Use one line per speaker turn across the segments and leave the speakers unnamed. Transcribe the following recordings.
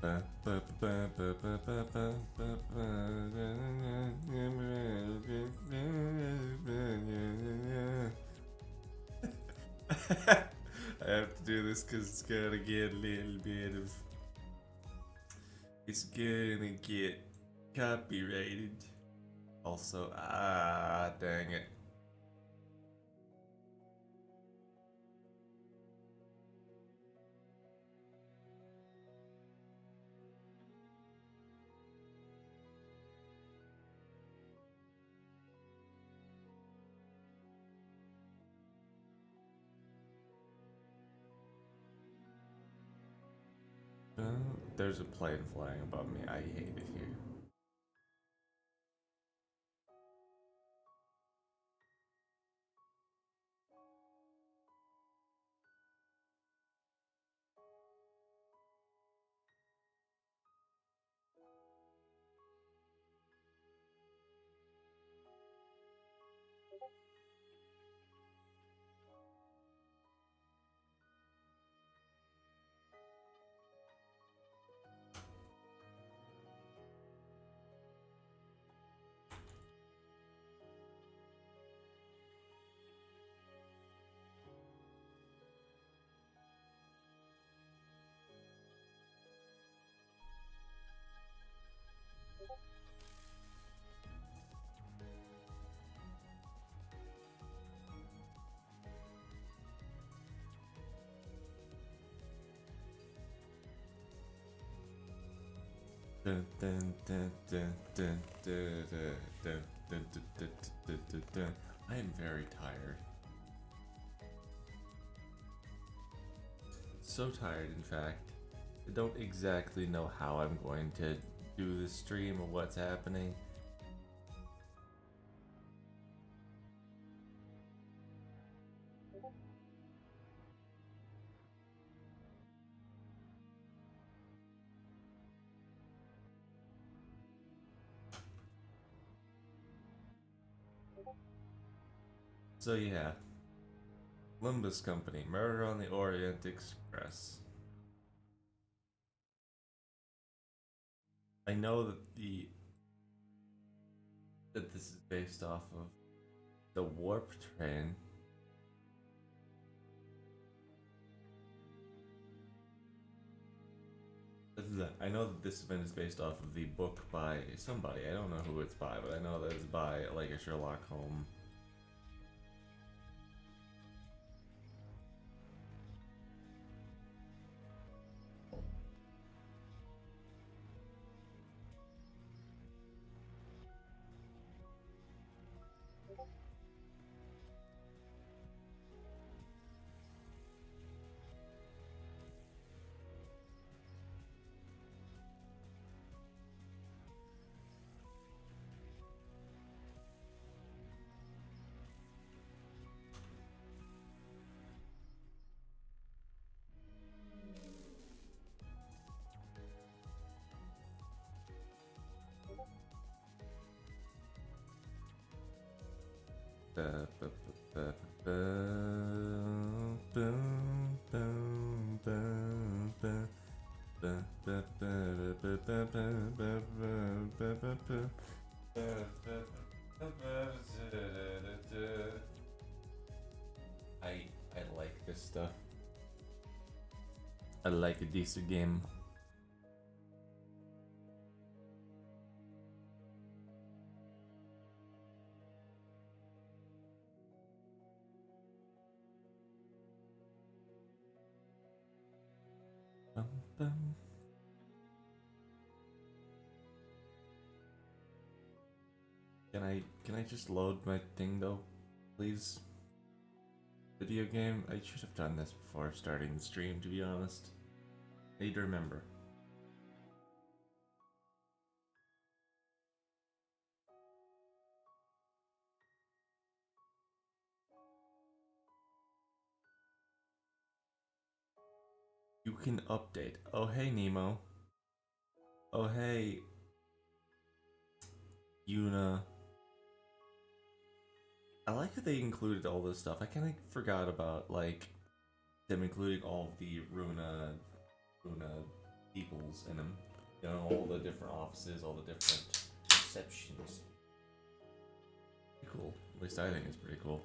I have to do this because it's gonna get a little bit of. It's gonna get copyrighted. Also, dang it. There's a plane flying above me. I hate it here. I am very tired. So tired, in fact. I don't exactly know how I'm going to do the stream or what's happening. So yeah, Limbus Company, Murder on the Orient Express. I know that this is based off of the Warp Train. I know that this event is based off of the book by somebody. I don't know who it's by, but I know that it's by like a Sherlock Holmes. I like this stuff. I like a decent game. Can I just load my thing though, please? Video game? I should have done this before starting the stream, to be honest. I need to remember. You can update. Oh hey Nemo. Oh hey Yuna. I like that they included all this stuff. I kind of forgot about like them including all of the Runa peoples in them. You know, all the different offices, all the different receptions. Pretty cool. At least I think it's pretty cool.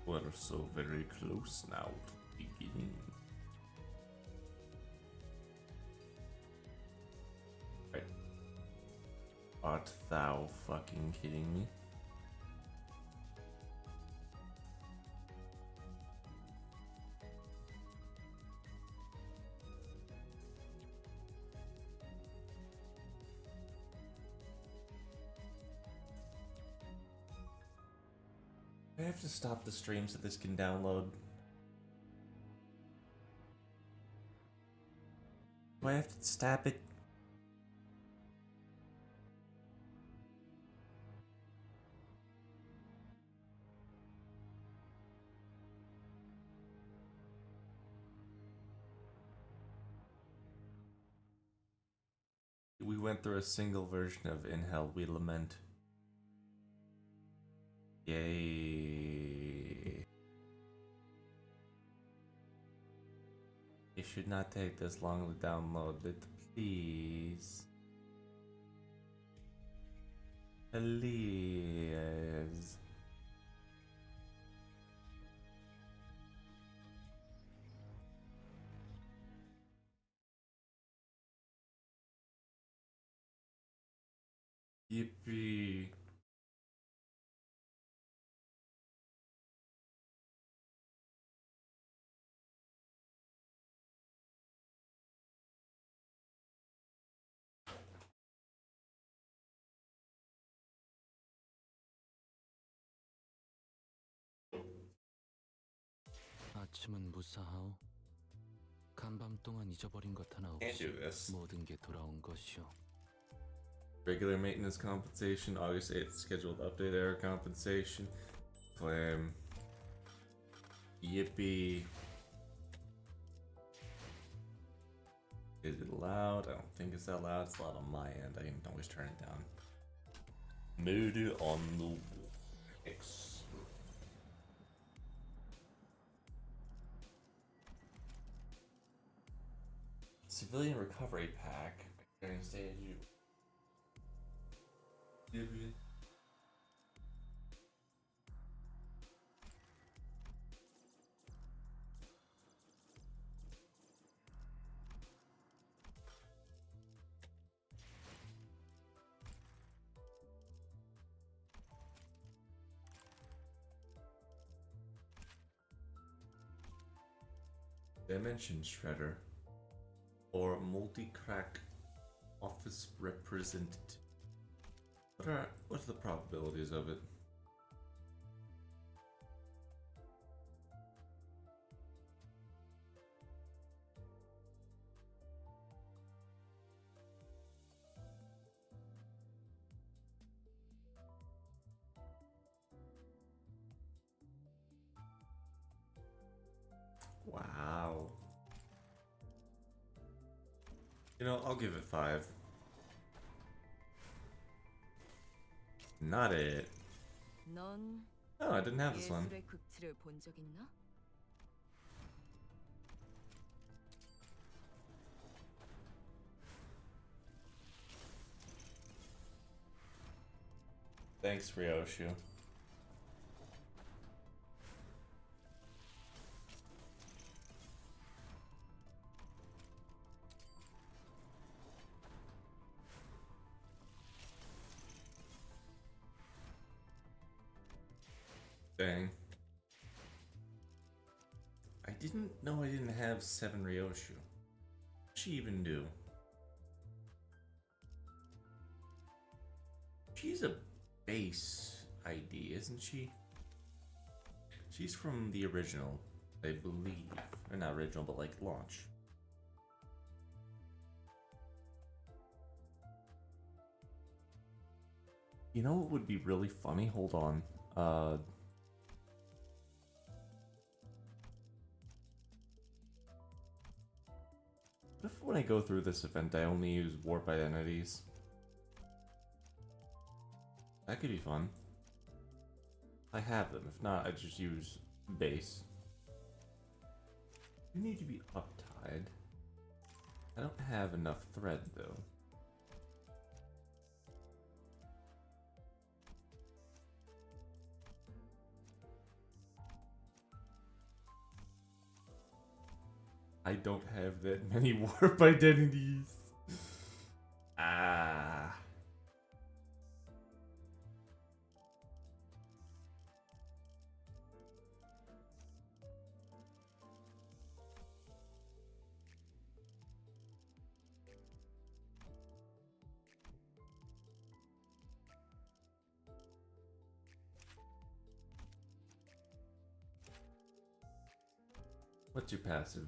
We're so very close now to the beginning. Right. Art thou fucking kidding me? I have to stop the stream so this can download. Do I have to stop it? We went through a single version of In Hell We Lament. Yay. It should not take this long to download it, please. Please. Yippee.
아침은 무사하오. 간밤 동안 잊어버린 것 하나
Can't
없이
do this.
모든 게 돌아온 것이오.
Regular maintenance compensation, August 8th scheduled update error compensation. Claim. Yippee. Is it loud? I don't think it's that loud. It's loud on my end. I can always turn it down. Murder on the X. Civilian recovery pack. During stage. Yippee. Dimension Shredder or multi-crack office representative. What are the probabilities of it? Wow. You know, I'll give it 5. Not it.
넌
Oh, I didn't have this one.
예술의 극치를 본 적 있나?
Thanks, Ryoshu. Dang. I didn't know I didn't have 7 Ryoshu. What'd she even do? She's a base ID, isn't she? She's from the original, I believe. Or not original, but like launch. You know what would be really funny? Hold on. What if when I go through this event I only use warp identities? That could be fun. I have them. If not, I just use base. You need to be uptied. I don't have enough thread though. I don't have that many warp identities. Ah. What's your passive?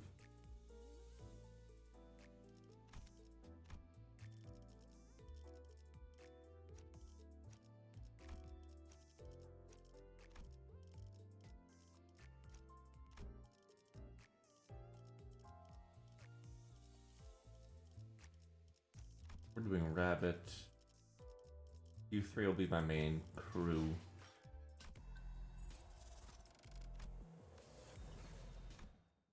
We're doing rabbit. You three will be my main crew.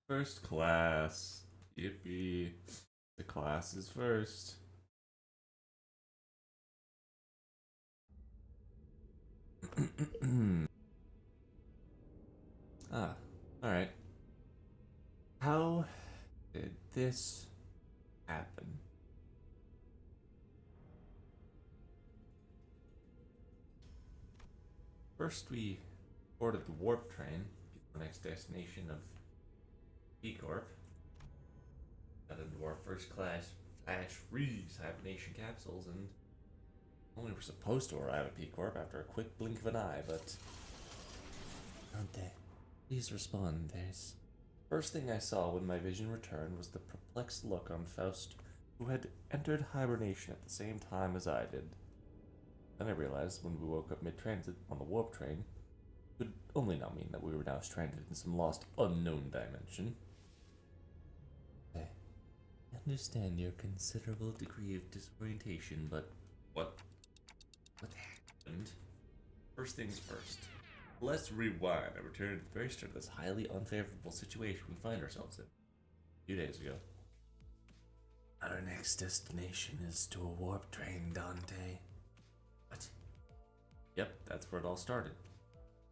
First class. Yippee. The class is first. Ah, alright. How did this happen? First, we boarded the warp train, get to the next destination of B Corp. Got into our first class flash freeze hibernation capsules, and only were supposed to arrive at P Corp after a quick blink of an eye, but aren't they? Please respond, there's. First thing I saw when my vision returned was the perplexed look on Faust, who had entered hibernation at the same time as I did. Then I realized when we woke up mid-transit on the warp train, it could only now mean that we were now stranded in some lost, unknown dimension. I understand your considerable degree of disorientation, but what happened? First things first. Let's rewind and return to the very start of this highly unfavorable situation we find ourselves in. A few days ago. Our next destination is to a warp train, Dante. What? Yep, that's where it all started.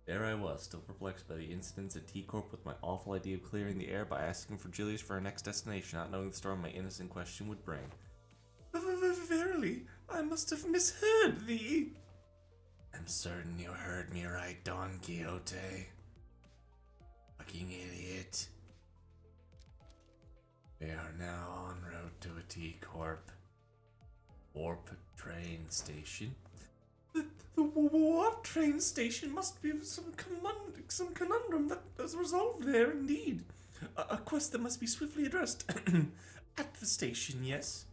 There I was, still perplexed by the incidents at T-Corp with my awful idea of clearing the air by asking for Julius for our next destination, not knowing the storm my innocent question would bring. Verily, I must have misheard thee. I'm certain you heard me right, Don Quixote. Fucking idiot. We are now en route to a T-Corp warp train station. The warp train station must be some conundrum that is resolved there indeed. A quest that must be swiftly addressed at the station, yes?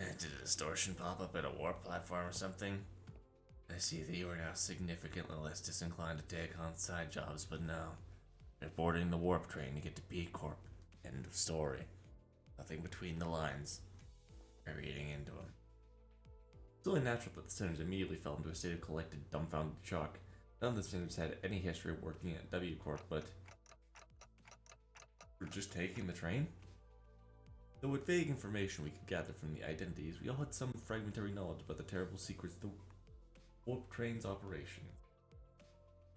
And did a distortion pop up at a warp platform or something? I see that you are now significantly less disinclined to take on side jobs, but no. You're boarding the warp train to get to B Corp. End of story. Nothing between the lines. You're reading into them. It's only natural that the Senators immediately fell into a state of collected, dumbfounded shock. None of the Senators had any history of working at W Corp, but we're just taking the train? Though with vague information we could gather from the identities, we all had some fragmentary knowledge about the terrible secrets of the warp train's operation.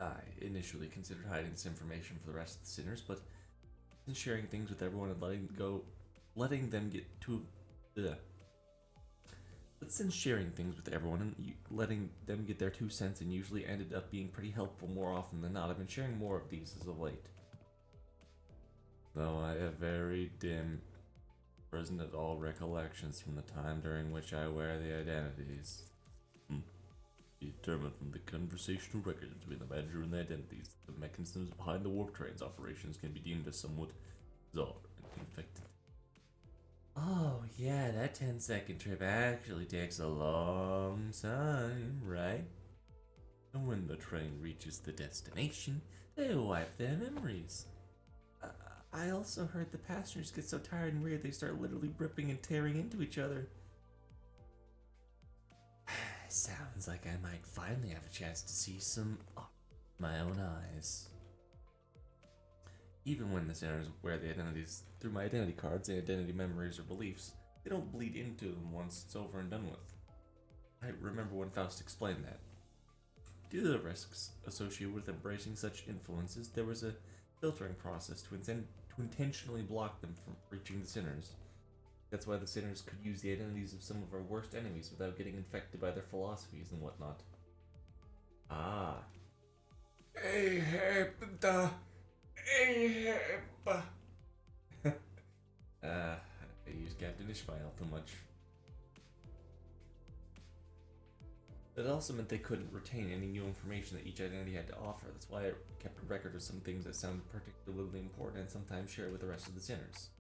I initially considered hiding this information for the rest of the sinners, but since sharing things with everyone and letting them get their 2 cents and usually ended up being pretty helpful more often than not, I've been sharing more of these as of late. Though I have very dim, present at all recollections from the time during which I wear the identities. Determined from the conversational records between the manager and the identities, the mechanisms behind the warp train's operations can be deemed as somewhat bizarre and infected. Oh yeah, that 10-second trip actually takes a long time, right? And when the train reaches the destination, they wipe their memories. I also heard the passengers get so tired and weird they start literally ripping and tearing into each other. Sounds Sounds like I might finally have a chance to see some art with my own eyes. Even when the sinners wear the identities through my identity cards, the identity memories or beliefs, they don't bleed into them once it's over and done with. I remember when Faust explained that. Due to the risks associated with embracing such influences, there was a filtering process to intentionally block them from reaching the sinners. That's why the sinners could use the identities of some of our worst enemies without getting infected by their philosophies and whatnot. Ah. Ahab. I use Captain Ishmael too much. It also meant they couldn't retain any new information that each identity had to offer. That's why I kept a record of some things that sounded particularly important and sometimes share it with the rest of the sinners.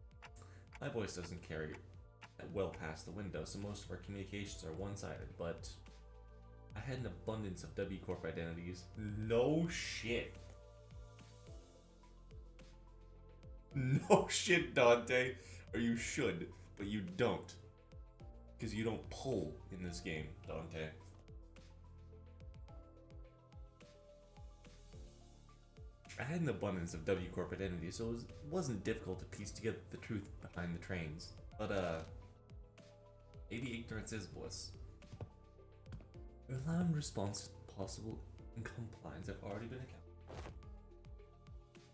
My voice doesn't carry well past the window, so most of our communications are one-sided, but I had an abundance of W Corp identities. No shit. No shit, Dante. Or you should, but you don't. Because you don't pull in this game, Dante. I had an abundance of W Corp identities, so it wasn't difficult to piece together the truth behind the trains. But, maybe ignorance is bliss. Your allowing response possible and compliance have already been accounted.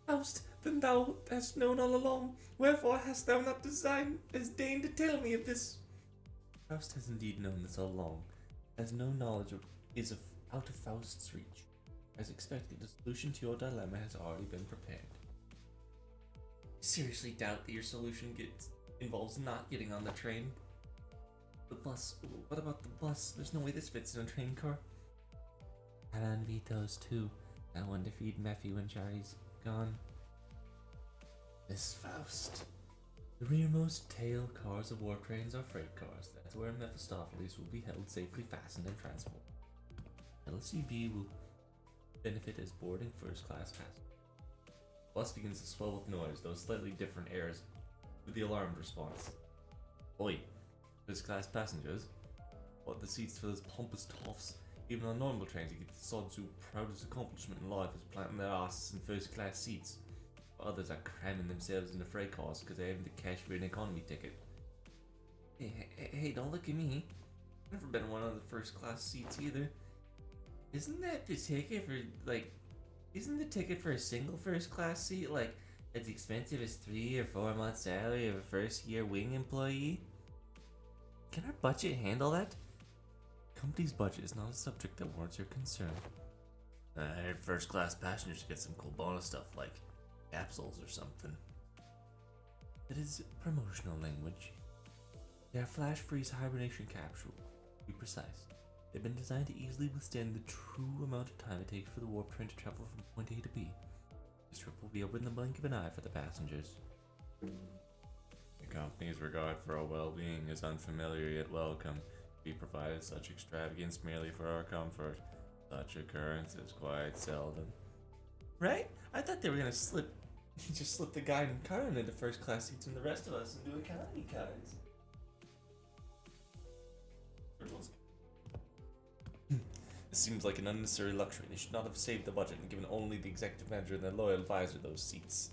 Faust, then thou hast known all along. Wherefore hast thou not deigned to tell me of this? Faust has indeed known this all along, as no knowledge is out of Faust's reach. As expected, the solution to your dilemma has already been prepared. You seriously doubt that your solution involves not getting on the train? The bus. What about the bus? There's no way this fits in a train car. I envy those too. That one to feed Matthew when Charlie's gone. Miss Faust. The rearmost tail cars of war trains are freight cars. That's where Mephistopheles will be held safely fastened and transported. LCB will benefit as boarding first class passengers. The bus begins to swell with noise, those slightly different airs with the alarmed response. Oi, first class passengers? What the seats for those pompous toffs? Even on normal trains, you get the sods whose proudest accomplishment in life is planting their asses in first class seats. While others are cramming themselves into freight cars because they haven't the cash for an economy ticket. Hey, don't look at me. I've never been in one of the first class seats either. Isn't that the ticket for, isn't the ticket for a single first class seat, as expensive as 3 or 4 months' salary of a first year wing employee? Can our budget handle that? The company's budget is not a subject that warrants your concern. I heard first class passengers get some cool bonus stuff like capsules or something. It is promotional language. They are flash freeze hibernation capsule, to be precise. They've been designed to easily withstand the true amount of time it takes for the warp train to travel from point A to B. This trip will be over in the blink of an eye for the passengers. The company's regard for our well-being is unfamiliar yet welcome. We provided such extravagance merely for our comfort. Such occurrences quite seldom. Right? I thought they were gonna just slip the guy in Karen into first class seats and the rest of us into economy cars. This seems like an unnecessary luxury. They should not have saved the budget and given only the executive manager and their loyal advisor those seats.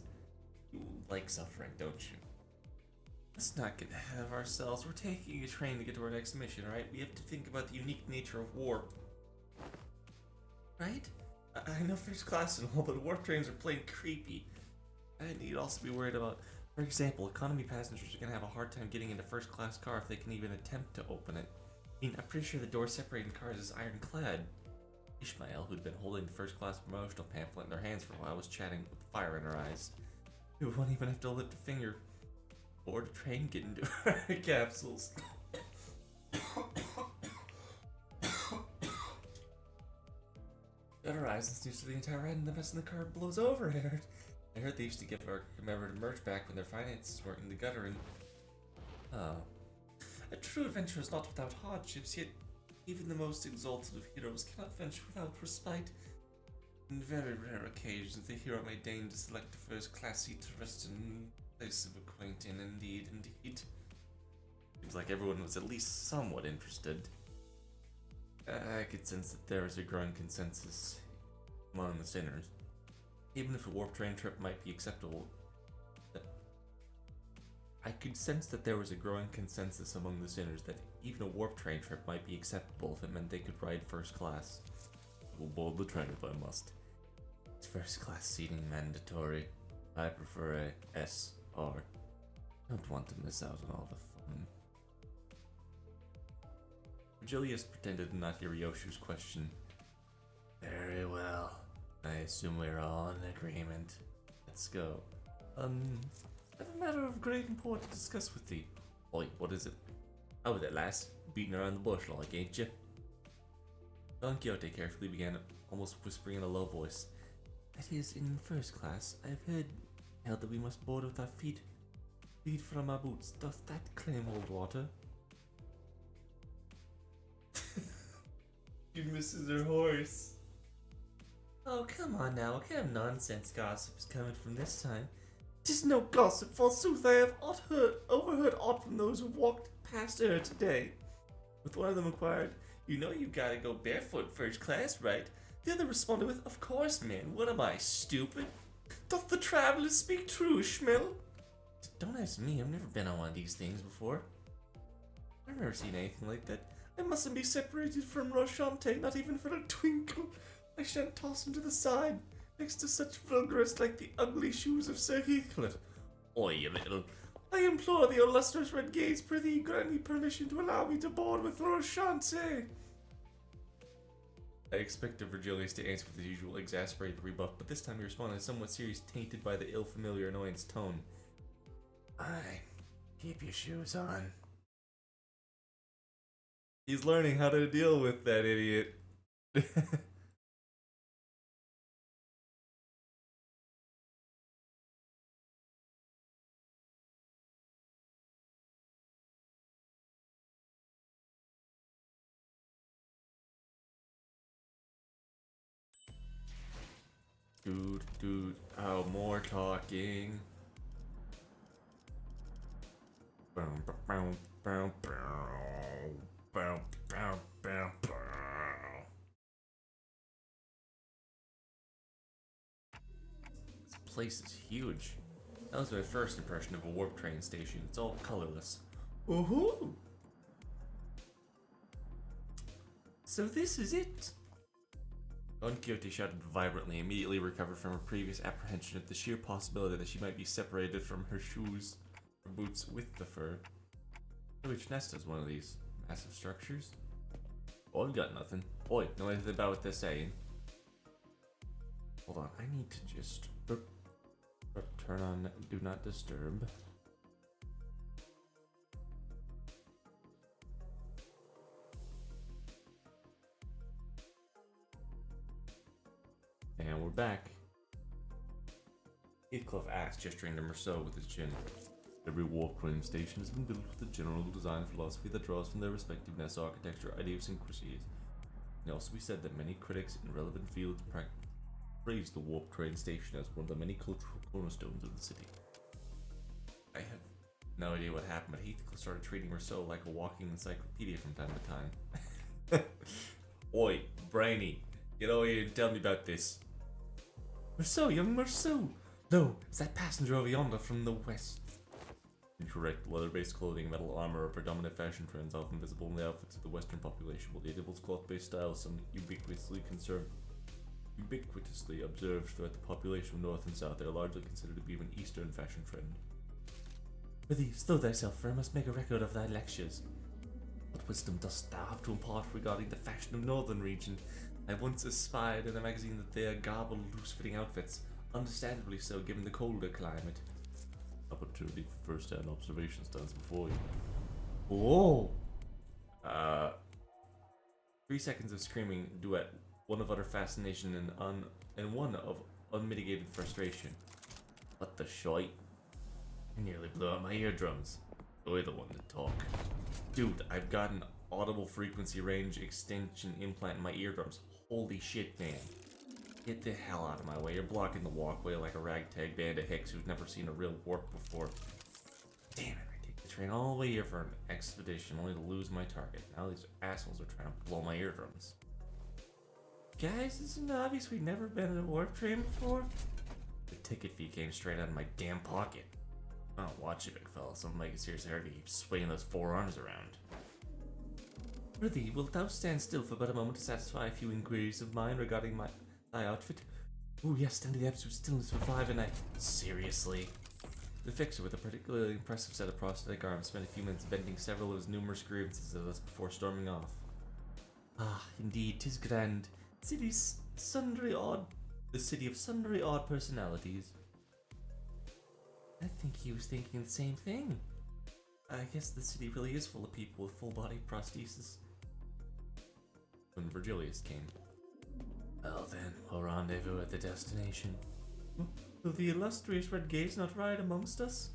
You like suffering, don't you? Let's not get ahead of ourselves. We're taking a train to get to our next mission, right? We have to think about the unique nature of warp. Right? I know first class and all, but warp trains are plain creepy. And you'd also be worried about, for example, economy passengers are going to have a hard time getting into first class car if they can even attempt to open it. I mean, I'm pretty sure the door separating cars is ironclad. Ishmael, who'd been holding the first class promotional pamphlet in her hands for a while, was chatting with fire in her eyes. We won't even have to lift a finger. Board a train, get into her capsules. Shut her eyes and snooze to the entire ride and the mess in the car blows over. I heard they used to give our commemorative merch back when their finances weren't in the gutter and... Oh. A true adventure is not without hardships, yet even the most exalted of heroes cannot venture without respite. On very rare occasions, the hero may deign to select a first-class seat to rest in place of acquaintance. Indeed. Seems like everyone was at least somewhat interested. I could sense that there is a growing consensus among the sinners. Even if a warp train trip might be acceptable, I could sense that there was a growing consensus among the sinners that even a warp train trip might be acceptable if it meant they could ride first class. I will board the train if I must. Is first class seating mandatory? I prefer a SR. Don't want to miss out on all the fun. Virgilius pretended to not hear Yoshu's question. Very well. I assume we're all in agreement. Let's go. I have a matter of great import to discuss with thee. Oi, what is it? How is it, lass? Beating around the bush like, ain't you? Don Quixote carefully began, almost whispering in a low voice. That is, in first class, I've heard held that we must board with our feet. Feet from our boots. Doth that claim hold water? She misses her horse. Oh, come on now. What kind of nonsense gossip is coming from this time? 'Tis no gossip, forsooth. I have overheard aught from those who walked past her today. With one of them inquired, You know you gotta go barefoot first class, right? The other responded with, Of course, man. What am I, stupid? Doth the traveller speak true, Schmill? Don't ask me. I've never been on one of these things before. I've never seen anything like that. I mustn't be separated from Rochante, not even for a twinkle. I shan't toss him to the side, next to such vulgarest like the ugly shoes of Sir Heathcliff. Oi, you little... I implore the illustrious red gaze, prithee grant me permission to allow me to board with Rochante. I expected Virgilius to answer with his usual exasperated rebuff, but this time he responded somewhat serious, tainted by the ill-familiar annoyance tone. Aye, keep your shoes on. He's learning how to deal with that idiot. Dude, oh, more talking. This place is huge. That was my first impression of a warp train station. It's all colorless. Woohoo! So this is it. Don Quixote shouted vibrantly, immediately recovered from her previous apprehension at the sheer possibility that she might be separated from her shoes or boots with the fur. Which nest is one of these massive structures? Oh, I've got nothing. Oi, know anything about what they're saying? Hold on, I need to just turn on Do Not Disturb. And we're back. Heathcliff asked, gesturing to Merceau with his chin. Every warp train station has been built with a general design philosophy that draws from their respective nest architecture idiosyncrasies. It can also be said that many critics in relevant fields praise the warp train station as one of the many cultural cornerstones of the city. I have no idea what happened, but Heathcliff started treating Merceau like a walking encyclopedia from time to time. Oi, Brainy, get over here and tell me about this. Merceau, young Merceau! No, it's that passenger over yonder from the west. Incorrect. Leather-based clothing, metal armor are predominant fashion trends often visible in the outfits of the western population, while the edibles cloth-based style is something ubiquitously observed throughout the population of north and south. They are largely considered to be of an eastern fashion trend. Prithee, stow thyself, for I must make a record of thy lectures. What wisdom dost thou have to impart regarding the fashion of northern region? I once espied in a magazine that they are garbled, loose-fitting outfits, understandably so given the colder climate. Opportunity for first-hand observation stands before you. Whoa! 3 seconds of screaming duet, one of utter fascination and one of unmitigated frustration. What the shite? I nearly blew out my eardrums. You're the one to talk. Dude, I've got an audible frequency range extension implant in my eardrums. Holy shit, man. Get the hell out of my way. You're blocking the walkway like a ragtag band of hicks who've never seen a real warp before. Damn it, ridiculous. train all the way here for an expedition only to lose my target. Now these assholes are trying to blow my eardrums. Guys, isn't it obvious we've never been in a warp train before? The ticket fee came straight out of my damn pocket. Oh, watch it, big fella. Something like it seriously hard to keep swinging those forearms around. Prithee, wilt thou stand still for but a moment to satisfy a few inquiries of mine regarding thy outfit? Oh yes, stand in the absolute stillness for 5 and I... Seriously? The fixer, with a particularly impressive set of prosthetic arms, spent a few minutes venting several of his numerous grievances at us before storming off. Ah, indeed, 'tis grand. The city of sundry odd personalities. I think he was thinking the same thing. I guess the city really is full of people with full-body prosthesis. When Virgilius came. Well then, we'll rendezvous at the destination. Will the illustrious Red Gaze not ride amongst us?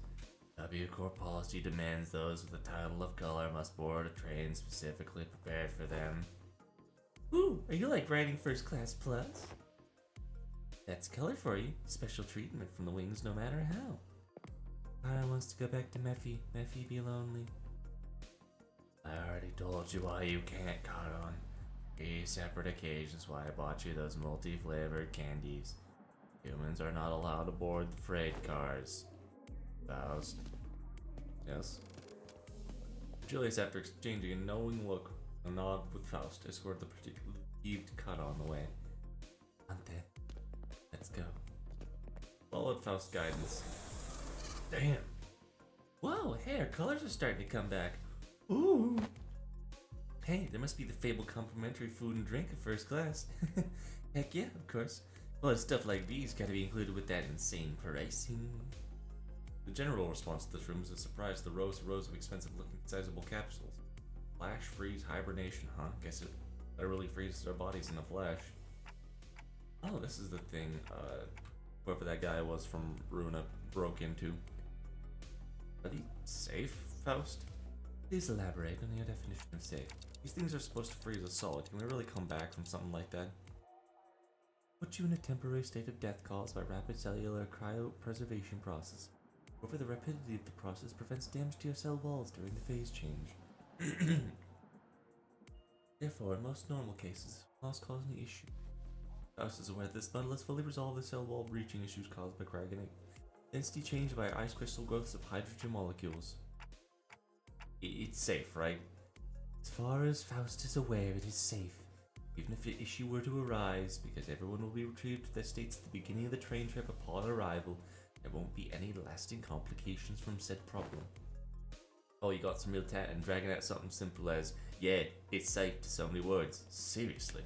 W Corp policy demands those with the title of color must board a train specifically prepared for them. Ooh, are you like riding first class plus? That's color for you. Special treatment from the wings no matter how. Kara wants to go back to Mephi. Mephi be lonely. I already told you why you can't, Karon. 3 separate occasions why I bought you those multi-flavored candies. Humans are not allowed aboard the freight cars. Faust. Yes. Julius, after exchanging a knowing look, a nod with Faust, escorted the particularly peeved cut on the way. Ante, let's go. Followed Faust's guidance. Damn. Whoa, hey, our colors are starting to come back. Ooh. Hey, there must be the fabled complimentary food and drink at first class. Heck yeah, of course. Well, stuff like these gotta be included with that insane pricing. The general response to this room is a surprise to the rows and rows of expensive-looking sizable capsules. Flash, freeze, hibernation, huh? Guess it literally freezes our bodies in a flash. Oh, this is the thing, whoever that guy was from Runa broke into. Are these safe, Faust? Please elaborate on your definition of safe. These things are supposed to freeze us solid. Can we really come back from something like that? Put you in a temporary state of death caused by rapid cellular cryopreservation process. However, the rapidity of the process prevents damage to your cell walls during the phase change. Therefore, in most normal cases, it will not cause any issue. Faust is aware that this bundle has fully resolved the cell wall breaching issues caused by cryogenetic density change by ice crystal growths of hydrogen molecules. It's safe, right? As far as Faust is aware, it is safe. Even if an issue were to arise, because everyone will be retrieved to their states at the beginning of the train trip upon arrival, there won't be any lasting complications from said problem. Oh, you got some real tat and dragging out something simple as, yeah, it's safe to so many words. Seriously.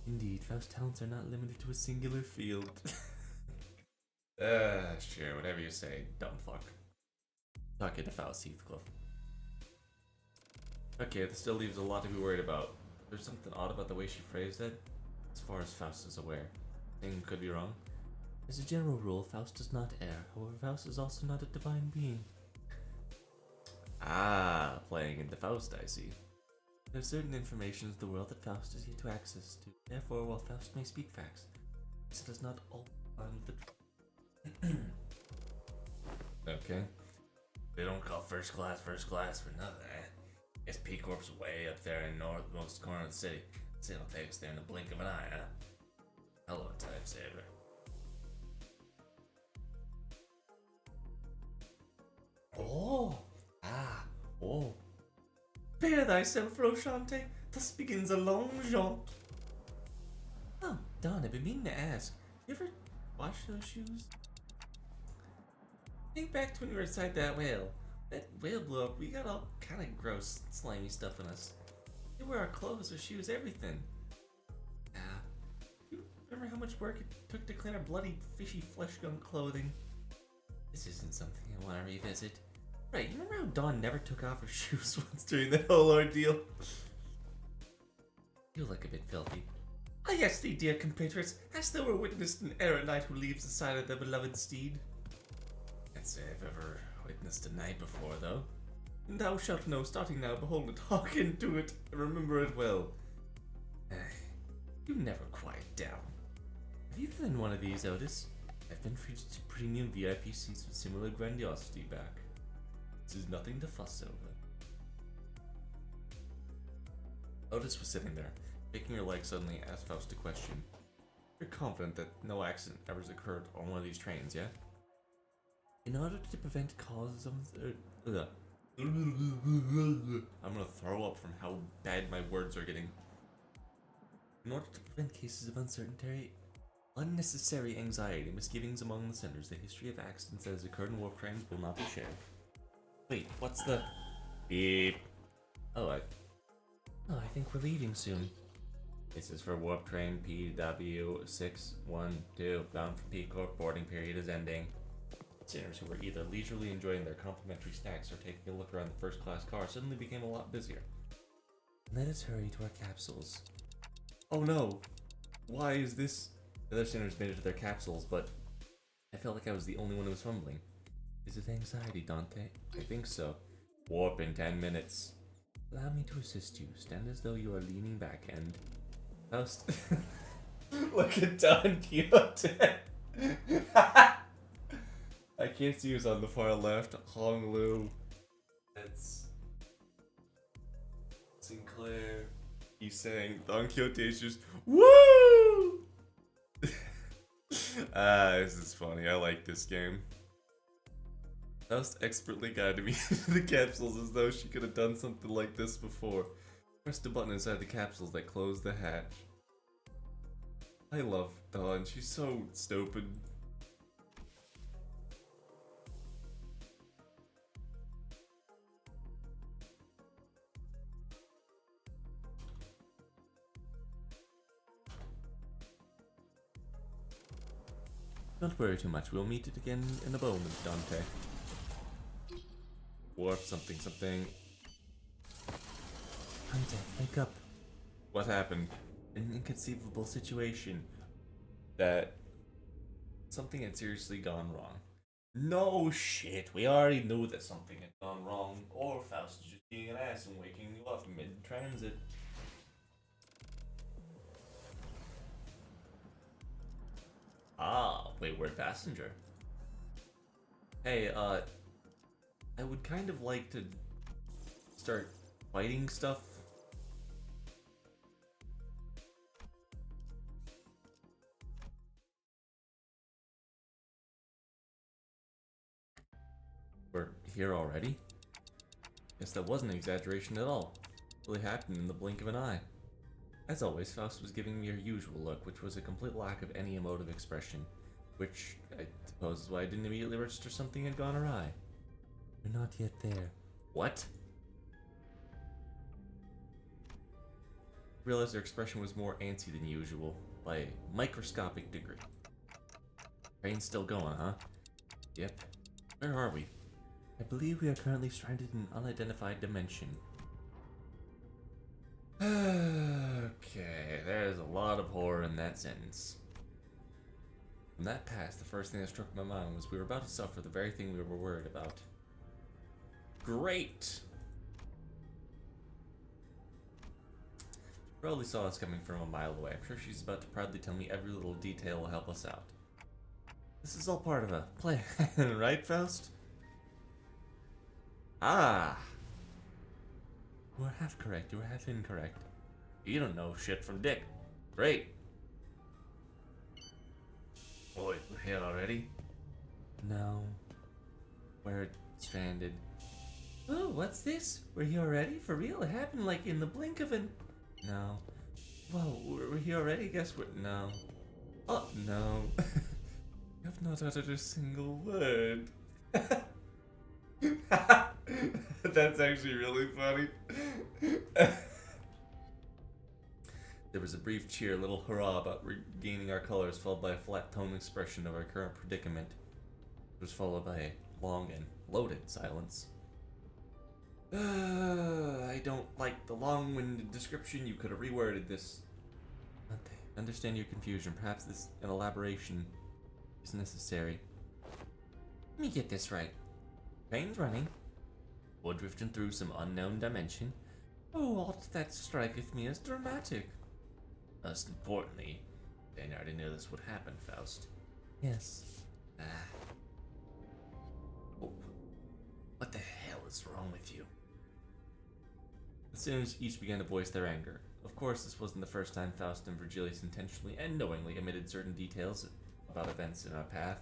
Indeed, Faust talents are not limited to a singular field. Sure, whatever you say, dumb fuck. Talking to Faust Heathcliff. Okay, this still leaves a lot to be worried about. There's something odd about the way she phrased it. As far as Faust is aware. Thing could be wrong. As a general rule, Faust does not err. However, Faust is also not a divine being. Ah, playing into Faust, I see. There are certain informations of the world that Faust is yet to access to. Therefore, while Faust may speak facts, it does not all find the truth. Okay. They don't call first class for nothing, eh? Guess P Corp's way up there in northmost corner of the city. It'll take us there in the blink of an eye, huh? Hello, Time Saver. Oh! Ah! Oh! Bear thyself, Rochante! Thus begins a long jaunt. Oh, Don, I've been meaning to ask. You ever wash those shoes? Think back to when we were inside that whale. That whale blew up. We got all kind of gross, slimy stuff in us. We wear our clothes, our shoes, everything. You remember how much work it took to clean our bloody, fishy, flesh-gum clothing? This isn't something I want to revisit. Right, you remember how Dawn never took off her shoes once during that whole ordeal? You look a bit filthy. Ah yes, thee dear compatriots, hast thou ever witnessed an errant knight who leaves the side of their beloved steed? Can't say I've ever witnessed a knight before, though. And thou shalt know, starting now, behold it, hearken to it, and remember it well. You never quiet down. Have you been in one of these, Otis? I've been treated to premium VIP seats with similar grandiosity back. This is nothing to fuss over. Otis was sitting there, taking her leg suddenly asked Faust a question. You're confident that no accident ever occurred on one of these trains, yeah? In order to prevent causes of... I'm gonna throw up from how bad my words are getting. In order to prevent cases of unnecessary anxiety and misgivings among the senders, the history of accidents that has occurred in warp trains will not be shared. Wait, what's the... Beep. Oh, I think we're leaving soon. This is for warp train PW612, bound for P-Corp. Boarding period is ending. Sinners who were either leisurely enjoying their complimentary snacks or taking a look around the first-class car suddenly became a lot busier. Let us hurry to our capsules. Oh no! Why is this? The other sinners made it to their capsules, but I felt like I was the only one who was fumbling. Is it anxiety, Dante? I think so. Warp in 10 minutes. Allow me to assist you. Stand as though you are leaning back and... Faust. Look at Don Quixote. I can't see who's on the far left. Hong Lu. That's Sinclair. He's saying Don Quixote is just woo. This is funny. I like this game. Faust expertly guided me into the capsules as though she could have done something like this before. Pressed a button inside the capsules that closed the hatch. I love Dawn. She's so stupid. Don't worry too much. We'll meet it again in a moment, Dante. Warp something. Dante, wake up. What happened? An inconceivable situation. That something had seriously gone wrong. No shit. We already knew that something had gone wrong. Or Faust is just being an ass and waking you up mid-transit. Ah, wayward passenger. Hey, I would kind of like to start fighting stuff. We're here already? Guess that wasn't an exaggeration at all. It really happened in the blink of an eye. As always, Faust was giving me her usual look, which was a complete lack of any emotive expression, which I suppose is why I didn't immediately register something had gone awry. We're not yet there. What? I realized her expression was more antsy than usual, by a microscopic degree. Train's still going, huh? Yep. Where are we? I believe we are currently stranded in an unidentified dimension. Okay, there's a lot of horror in that sentence. From that past, the first thing that struck my mind was we were about to suffer the very thing we were worried about. Great! She probably saw us coming from a mile away. I'm sure she's about to proudly tell me every little detail will help us out. This is all part of a plan, right, Faust? Ah! You were half correct, you were half incorrect. You don't know shit from Dick. Great. Boy, we're here already? No. We're stranded. Oh, what's this? We're here already? For real? It happened like in the blink of an... No. Whoa, we're here already? Guess what? No. Oh, no. You have not uttered a single word. That's actually really funny. There was a brief cheer, a little hurrah about regaining our colors, followed by a flat tone expression of our current predicament. It was followed by a long and loaded silence. I don't like the long-winded description. You could have reworded this. I understand your confusion. Perhaps an elaboration is necessary. Let me get this right. Train's running. We're drifting through some unknown dimension. Oh, aught that striketh me as dramatic. Most importantly, I already knew this would happen, Faust. Yes. Oh. What the hell What's wrong with you? The sinners each began to voice their anger. Of course, this wasn't the first time Faust and Virgilius intentionally and knowingly omitted certain details about events in our path.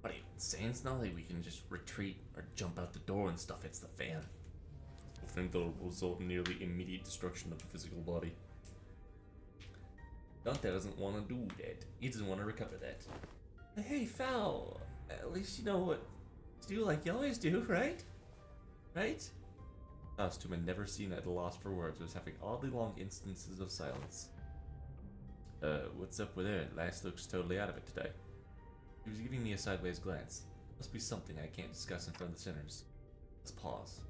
What are you saying? It's not like we can just retreat or jump out the door and stuff hits the fan. I think that'll result in nearly immediate destruction of the physical body. Dante doesn't want to do that. He doesn't want to recover that. Hey, Foul, at least you know what to do like you always do, right? Right? Faust, whom had never seen at a loss for words, was having oddly long instances of silence. What's up with her? Lass looks totally out of it today. He was giving me a sideways glance. Must be something I can't discuss in front of the sinners. Let's pause.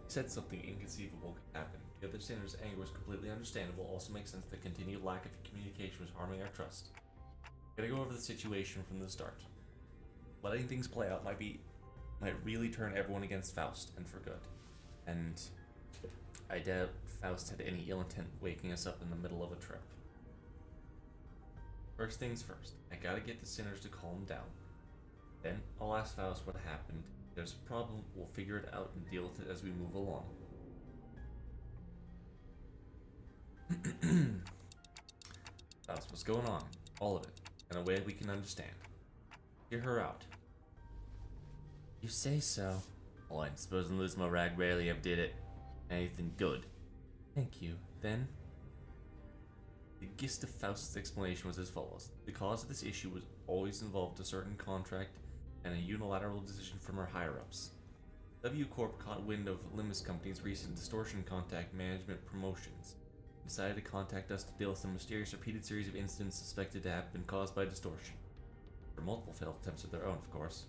He said something inconceivable could happen. The other sinner's anger was completely understandable. Also makes sense the continued lack of communication was harming our trust. Gotta go over the situation from the start. Letting things play out might really turn everyone against Faust, and for good. And I doubt Faust had any ill intent waking us up in the middle of a trip. First things first, I gotta get the sinners to calm down. Then I'll ask Faust what happened. If there's a problem, we'll figure it out and deal with it as we move along. Faust, what's going on? All of it, in a way we can understand. Hear her out. You say so. Well, I suppose and lose my rag rarely ever did it. Anything good. Thank you. Then? The gist of Faust's explanation was as follows. The cause of this issue was always involved a certain contract and a unilateral decision from our higher-ups. W Corp caught wind of Limbus Company's recent distortion contact management promotions and decided to contact us to deal with some mysterious repeated series of incidents suspected to have been caused by distortion. For multiple failed attempts of their own, of course.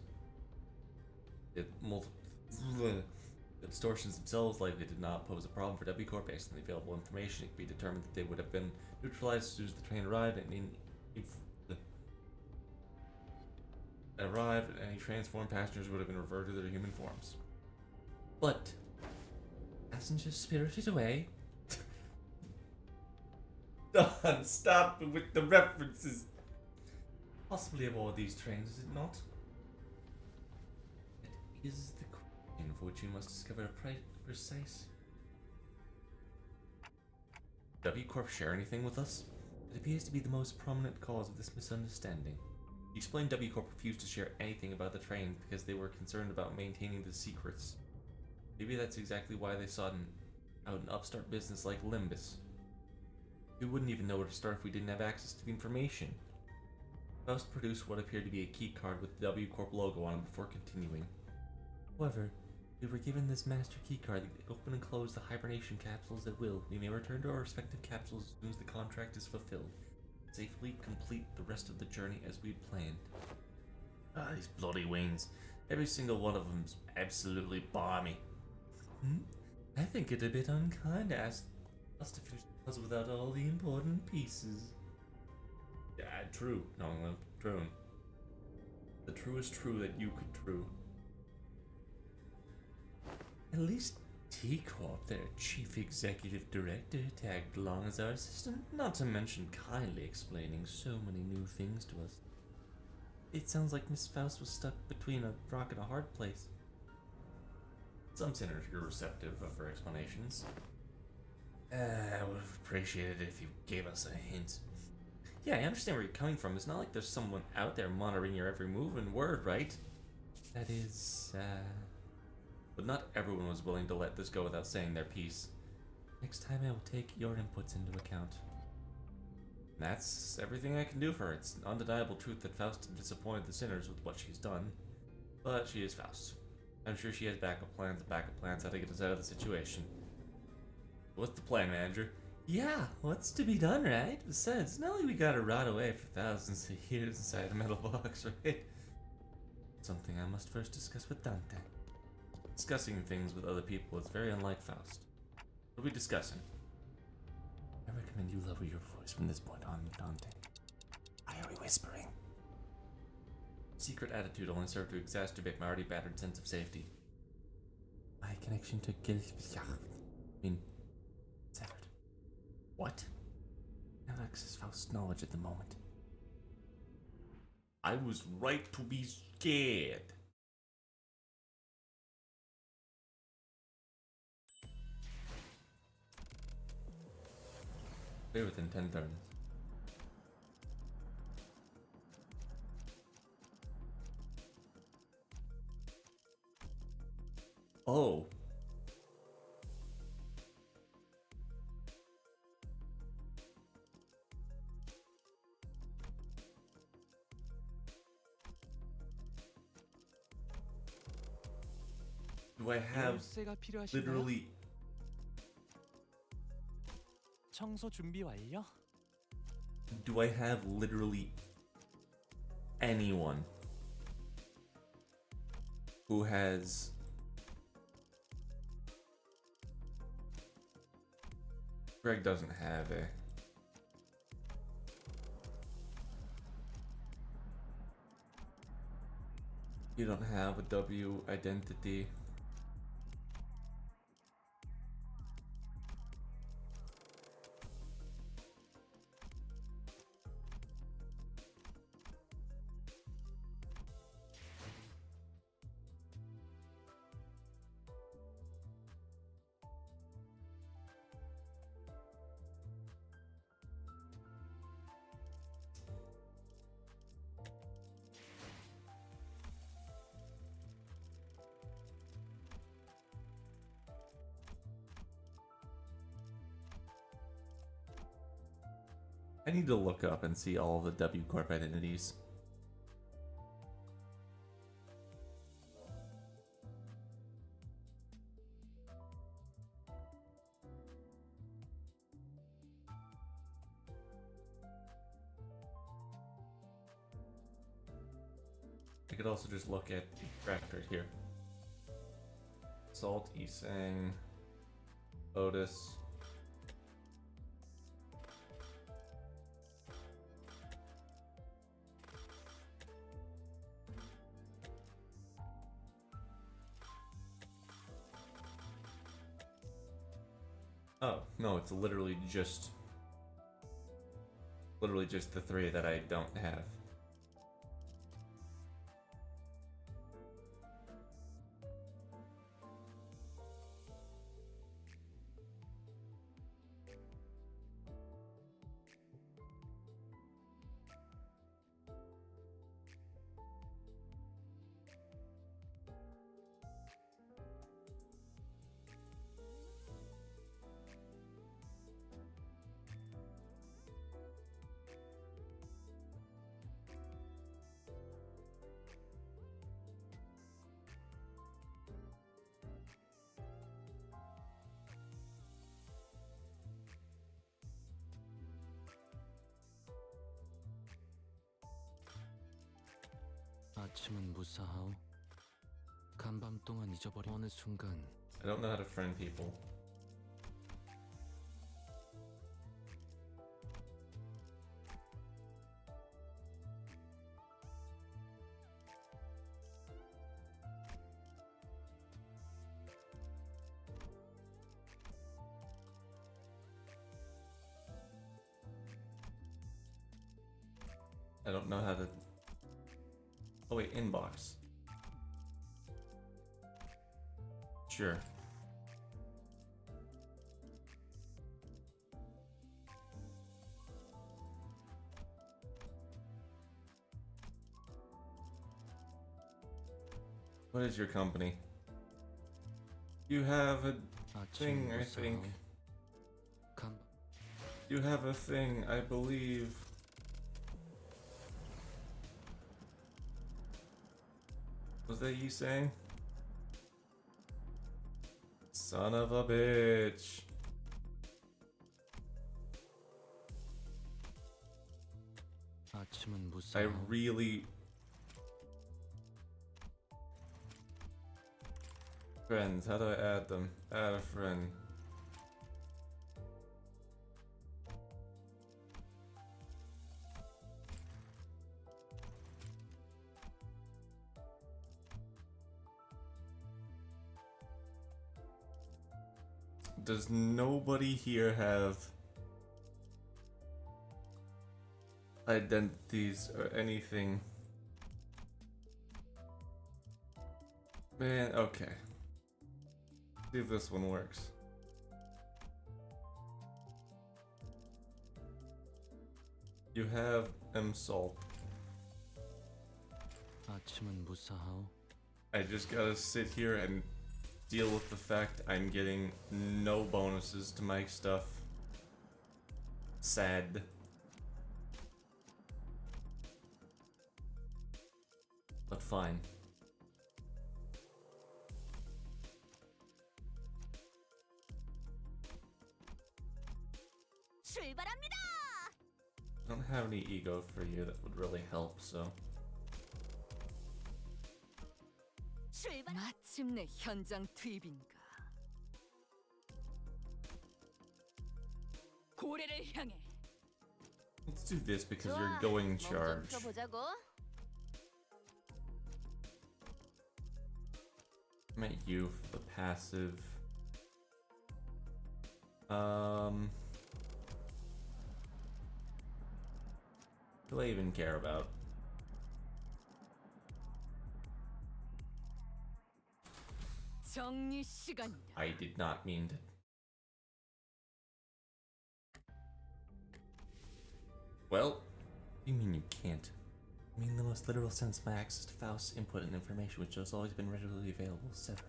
The distortions themselves likely did not pose a problem for W Corp. Based on the available information, it could be determined that they would have been neutralized as soon as the train arrived, and any transformed passengers would have been reverted to their human forms. But passengers spirited away. Don, stop with the references. Possibly aboard these trains, is it not? It is the question for which we must discover a precise. W Corp share anything with us? It appears to be the most prominent cause of this misunderstanding. He explained W Corp refused to share anything about the train because they were concerned about maintaining the secrets. Maybe that's exactly why they sought out an upstart business like Limbus. We wouldn't even know where to start if we didn't have access to the information. Faust produced what appeared to be a key card with the W Corp logo on it before continuing. However, we were given this master key card that can open and close the hibernation capsules at will. We may return to our respective capsules as soon as the contract is fulfilled. Safely complete the rest of the journey as we'd planned. Ah, these bloody wings. Every single one of them's absolutely balmy. I think it a bit unkind to ask us to finish the puzzle without all the important pieces. Yeah, true. No, true. The truest true that you could true. At least T-Corp, their chief executive director, tagged along as our assistant, not to mention kindly explaining so many new things to us. It sounds like Miss Faust was stuck between a rock and a hard place. Some sinners are receptive of her explanations. I would have appreciated it if you gave us a hint. Yeah, I understand where you're coming from. It's not like there's someone out there monitoring your every move and word, right? That is, But not everyone was willing to let this go without saying their piece. Next time I will take your inputs into account. That's everything I can do for her. It's an undeniable truth that Faust has disappointed the sinners with what she's done. But she is Faust. I'm sure she has backup plans how to get us out of the situation. What's the plan, manager? Yeah, what's to be done, right? Besides, it's not like we gotta rot away for thousands of years inside a metal box, right? Something I must first discuss with Dante. Discussing things with other people is very unlike Faust. What are we discussing? I recommend you lower your voice from this point on, Dante. Why are we whispering? Secret attitude only served to exacerbate my already battered sense of safety. My connection to severed. What? No access Faust's knowledge at the moment. I was right to be scared. Play within 10 turns. Oh. Do I have
열쇠가 필요하신가요?
literally
청소 준비 완료.
do I have literally anyone who has Greg doesn't have a you don't have a W identity. I need to look up and see all the W Corp identities. I could also just look at the track right here. Salt, Isang, Otis. Oh, no, it's literally just the three that I don't have.
아침은 무사하오. 간밤 동안 잊어버린 어느 순간
I don't know how to friend people. I don't know how to. Oh wait, inbox. Sure. What is your company? You have a thing,
아침은
I think.
무사하오. 간
You have a thing, I believe. Was that you saying? Son of a bitch.
아침은
I
무사하오.
really. Friends, how do I add them? Add a friend. Does nobody here have identities or anything? Man, okay. See if this one works. You have salt.
아침은 무사하오.
I just gotta sit here and deal with the fact I'm getting no bonuses to my stuff. Sad. But fine.
출발합니다.
I don't have any ego for you that would really help, so.
마침내 현장 투입인가. 고래를 향해.
Let's do this because you're going charge.
풀어보자고.
Met you for the passive. What do I even care about?
정리 시간이다.
I did not mean to. Well, you mean you can't? I mean, in the most literal sense, my access to Faust's input and information, which has always been readily available, is severed.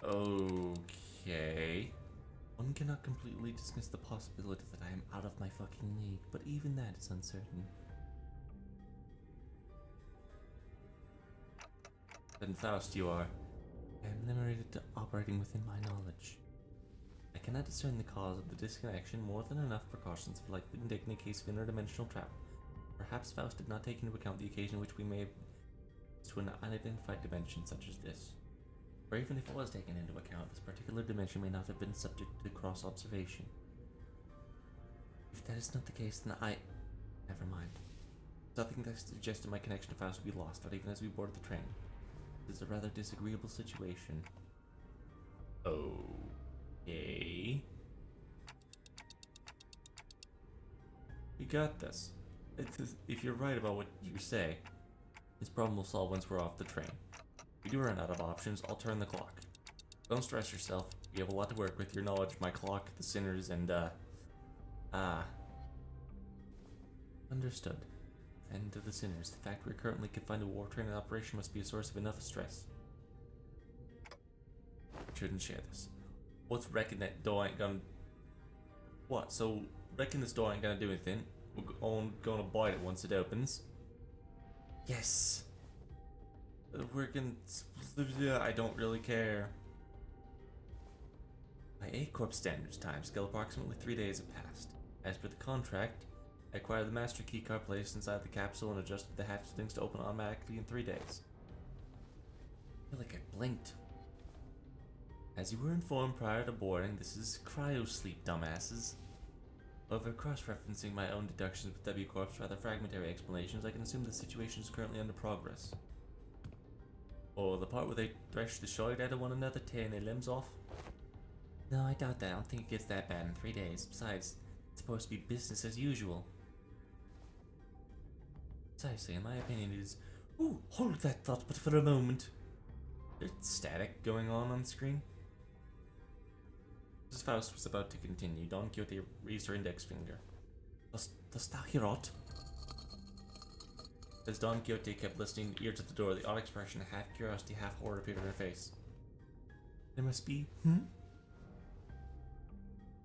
Okay. One cannot completely dismiss the possibility that I am out of my fucking league, but even that is uncertain. Then Faust, you are. I am limited to operating within my knowledge. I cannot discern the cause of the disconnection more than enough precautions have likely been taken in case of interdimensional travel. Perhaps Faust did not take into account the occasion in which we may have to an unidentified dimension such as this. Or even if it was taken into account, this particular dimension may not have been subject to cross-observation. If that is not the case, then never mind. Nothing that suggested my connection to Faust would be lost, not even as we boarded the train. This is a rather disagreeable situation. Okay. We got this. If you're right about what you say, this problem will solve once we're off the train. If we do run out of options, I'll turn the clock. Don't stress yourself. We have a lot to work with. Your knowledge, my clock, the sinners, and understood. And to the sinners, the fact we're currently confined to a war train in operation must be a source of enough stress. Shouldn't share this. What's reckon that door ain't gonna... What? So, reckon this door ain't gonna do anything? We're gonna bite it once it opens. Yes! We're gonna... I don't really care. My A-Corp standards timescale approximately 3 days have passed. As per the contract, I acquired the master keycard placed inside the capsule and adjusted the hatch things to open automatically in 3 days. I feel like I blinked. As you were informed prior to boarding, this is cryosleep, dumbasses. However, cross-referencing my own deductions with W Corp's rather fragmentary explanations, I can assume the situation is currently under progress. Or the part where they thresh the shite out of one another, tearing their limbs off? No, I doubt that. I don't think it gets that bad in 3 days. Besides, it's supposed to be business as usual. Precisely, in my opinion, it is... Ooh, hold that thought but for a moment. There's static going on the screen. As Faust was about to continue, Don Quixote raised her index finger. Dost thou hear aught? As Don Quixote kept listening ear to the door, the odd expression, half curiosity, half horror appeared on her face. There must be...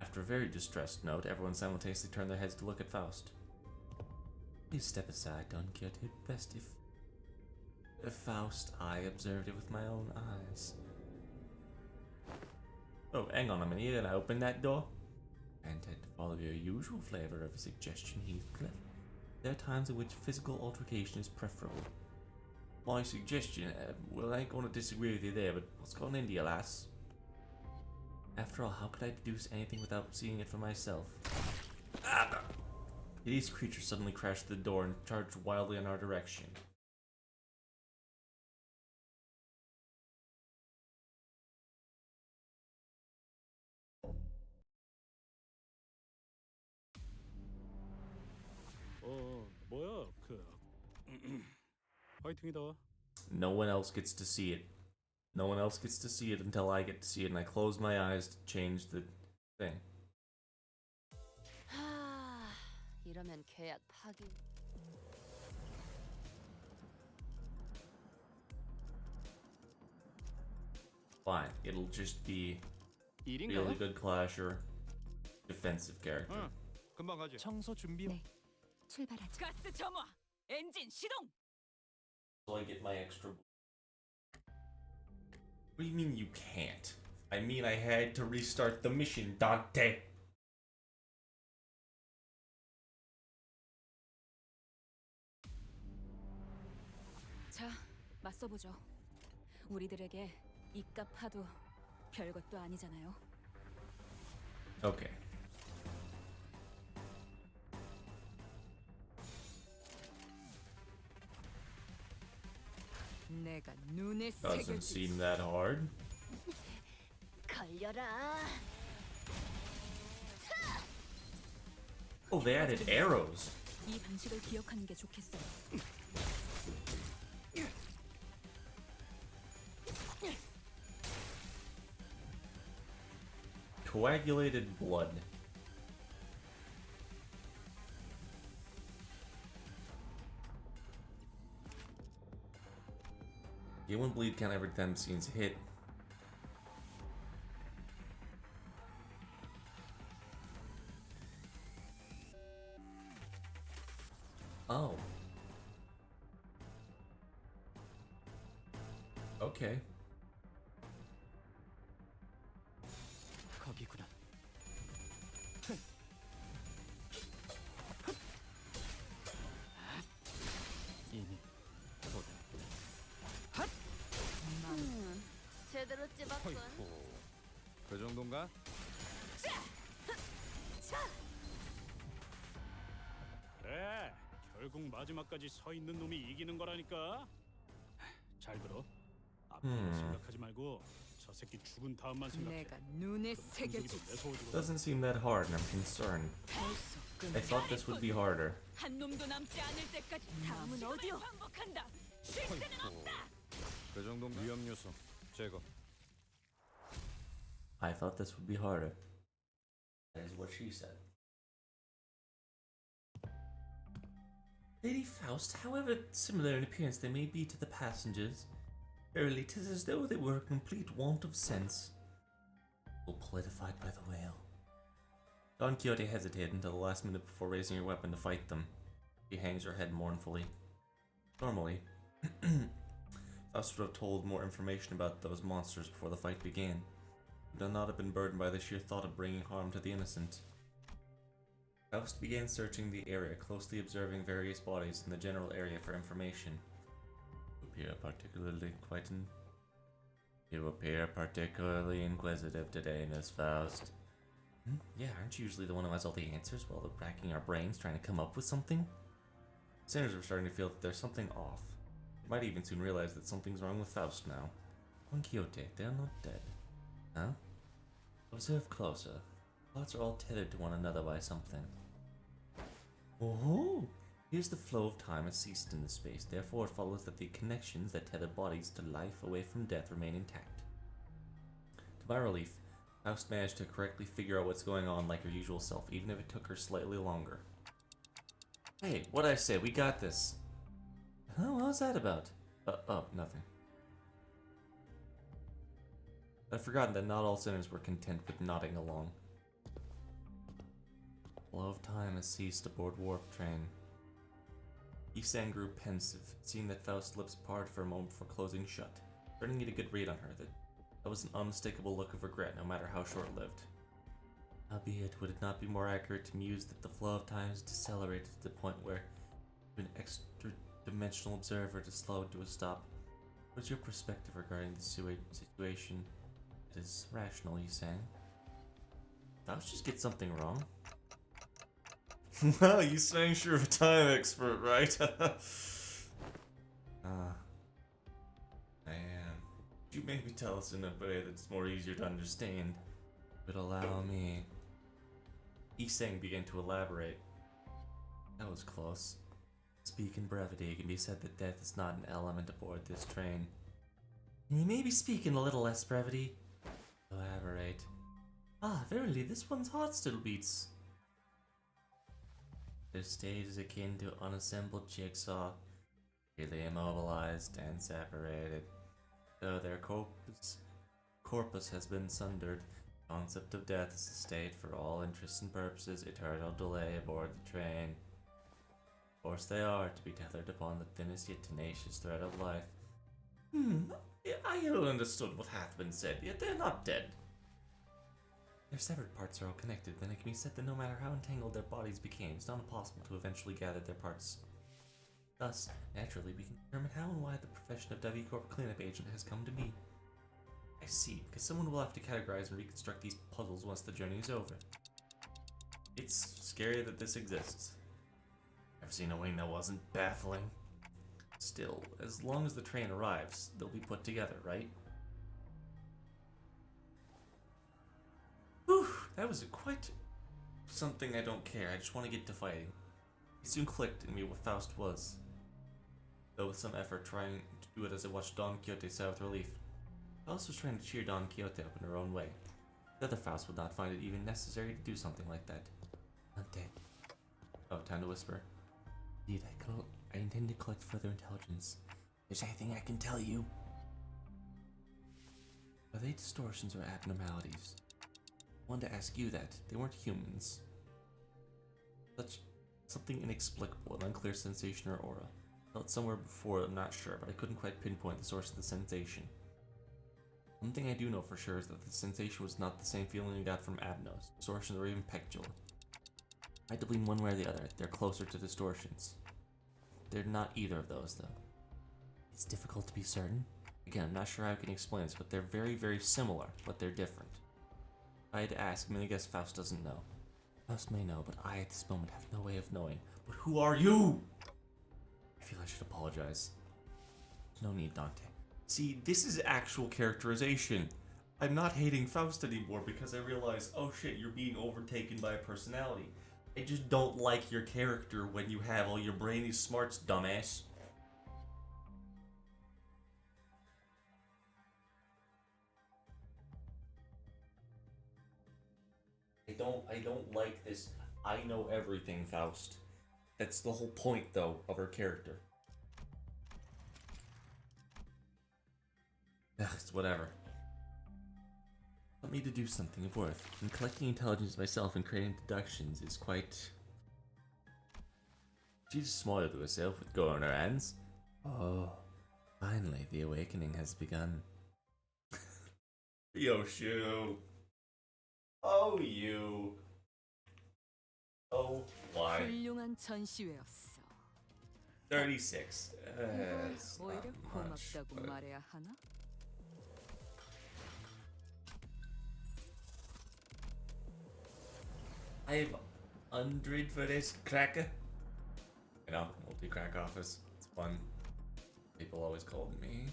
After a very distressed note, everyone simultaneously turned their heads to look at Faust. Please step aside, Don Quixote. Best if Faust, I observed it with my own eyes. Oh, hang on a minute, you gonna open that door? I intend to follow your usual flavor of a suggestion, Heathcliff. There are times in which physical altercation is preferable. My suggestion, well, I ain't gonna disagree with you there, but what's gone into you, lass? After all, how could I deduce anything without seeing it for myself? Ah! The hideous creature suddenly crashed through the door and charged wildly in our direction.
뭐야 화이팅이다.
No one else gets to see it. No one else gets to see it until I get to see it, and I close my eyes to change the thing.
이러면 계약 파기.
Fine, it'll just be
일인가요?
really good clash or defensive character.
응, 금방 가지.
청소 준비.
네. 출발하자. 가스 점화. 엔진 시동.
So I get my extra. What do you mean you can't? I mean I had to restart the mission, Dante.
자, 맞서보죠. 우리들에게 입값 하도 별것도 아니잖아요.
Okay.
내가 눈에
Doesn't seem that hard.
걸려라.
Oh, they added arrows.
이 방식을 기억하는 게 좋겠어요.
Coagulated blood. Gain one bleed count every time scenes hit. Oh. Okay.
거기구나. 이미 도다.
제대로 찝었군.
그 정도인가? 그래, 결국 마지막까지 서 있는 놈이 이기는 거라니까. 잘 들어. 앞으로 생각하지 말고 저 새끼 죽은 다음만 생각해.
내가 눈에
그럼
새겨줄.
분위기도 매서워지거든.
Doesn't seem that hard, and I'm concerned.
벌써
I thought this would be harder.
한 놈도 남지 않을 때까지 다음은 어디요? 반복한다. 쉴 새는 없다.
그 정도 위험 요소 제거.
I thought this would be harder. That is what she said. Lady Faust, however similar in appearance they may be to the passengers, verily 'tis as though they were a complete want of sense, all politified by the whale. Don Quixote hesitated until the last minute before raising her weapon to fight them. She hangs her head mournfully. Normally, Faust would have told more information about those monsters before the fight began. Would not have been burdened by the sheer thought of bringing harm to the innocent. Faust began searching the area, closely observing various bodies in the general area for information. You appear particularly inquisitive today, Miss Faust. Yeah, aren't you usually the one who has all the answers while we're racking our brains trying to come up with something? Sinners were starting to feel that there's something off. They might even soon realize that something's wrong with Faust now. Don Quixote, they're not dead. Huh? Observe closer. Plots are all tethered to one another by something. Oh! Here's the flow of time has ceased in this space. Therefore, it follows that the connections that tether bodies to life away from death remain intact. To my relief, Faust managed to correctly figure out what's going on like her usual self, even if it took her slightly longer. Hey, what'd I say? We got this. Huh? What was that about? Oh, nothing. I'd forgotten that not all sinners were content with nodding along. Flow of time has ceased aboard warp train. Isan grew pensive, seeing that Faust's lips parted for a moment before closing shut, starting to get a good read on her. That was an unmistakable look of regret, no matter how short-lived. Albeit, would it not be more accurate to muse that the flow of time has decelerated to the point where, to an extra-dimensional observer, to slow to a stop? What is your perspective regarding the situation? It is rational, you sang. Faust just get something wrong. Well, you sang you're a time expert, right? I am. Could you maybe tell us in a way that's more easier to understand? But allow me. Iseng began to elaborate. That was close. Speak in brevity, it can be said that death is not an element aboard this train. Can you maybe speak in a little less brevity? Elaborate. Ah, verily, this one's heart still beats. Their state is akin to unassembled jigsaw, really immobilized and separated. Though their corpus has been sundered, the concept of death is a state for all interests and purposes, eternal delay aboard the train. Of course they are, to be tethered upon the thinnest yet tenacious thread of life. I ill understood what hath been said, yet they're not dead. Their severed parts are all connected, then it can be said that no matter how entangled their bodies became, it's not impossible to eventually gather their parts. Thus, naturally, we can determine how and why the profession of W Corp cleanup agent has come to be. I see, because someone will have to categorize and reconstruct these puzzles once the journey is over. It's scary that this exists. Ever seen a wing that wasn't baffling? Still, as long as the train arrives, they'll be put together, right? Whew, that was quite something. I don't care, I just want to get to fighting. It soon clicked in me what Faust was, though with some effort trying to do it as I watched Don Quixote sigh with relief. Faust was trying to cheer Don Quixote up in her own way. The other Faust would not find it even necessary to do something like that. Dante. Oh, time to whisper. Indeed, I intend to collect further intelligence. Is there anything I can tell you? Are they distortions or abnormalities? I wanted to ask you that. They weren't humans. Something inexplicable, an unclear sensation or aura. Felt somewhere before, I'm not sure, but I couldn't quite pinpoint the source of the sensation. One thing I do know for sure is that the sensation was not the same feeling I got from Abnos, distortions, or even Pectula. I had to lean one way or the other. They're closer to distortions. They're not either of those, though. It's difficult to be certain. Again, I'm not sure how I can explain this, but they're very, very similar, but they're different. If I had to ask, I guess Faust doesn't know. Faust may know, but I at this moment have no way of knowing. But who are you? I feel I should apologize. No need, Dante. See, this is actual characterization. I'm not hating Faust anymore because I realize, oh shit, you're being overtaken by a personality. I just don't like your character when you have all your brainy smarts, dumbass. I don't like this I know everything Faust. That's the whole point, though, of her character. Ugh, it's whatever. Want me to do something of worth, and collecting intelligence myself and creating deductions is quite... She just smiled to herself with gold on her hands. Oh, finally the awakening has begun. Yo, Shu. Oh, you. Oh, why?
훌륭한 전시회였어.
36. It's
오히려
not much,
고맙다고
but...
말해야 하나?
I have 100 for this cracker. You know, multi-crack office. It's fun. People always called me.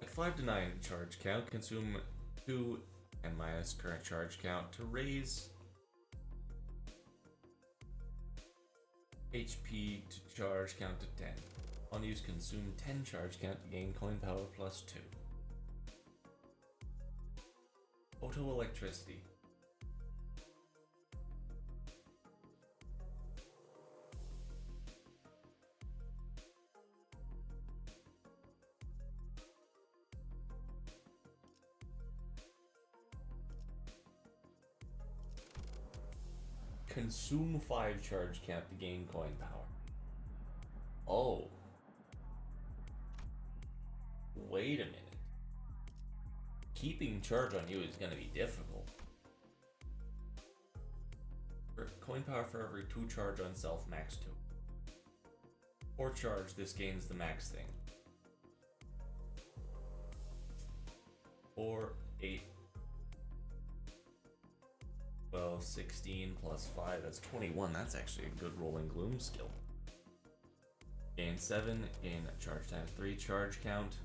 At 5 to 9 charge count, consume 2 and minus current charge count to raise HP to charge count to 10. On use, consume 10 charge count to gain coin power plus 2. Photoelectricity. Consume 5 charge count to gain coin power. Oh. Wait a minute. Keeping charge on you is going to be difficult. For coin power for every 2 charge on self, max 2. 4 charge, this gains the max thing. 4, 8, 12, 16 plus 5, that's 21. That's actually a good rolling gloom skill. Gain 7, gain charge times 3 charge count.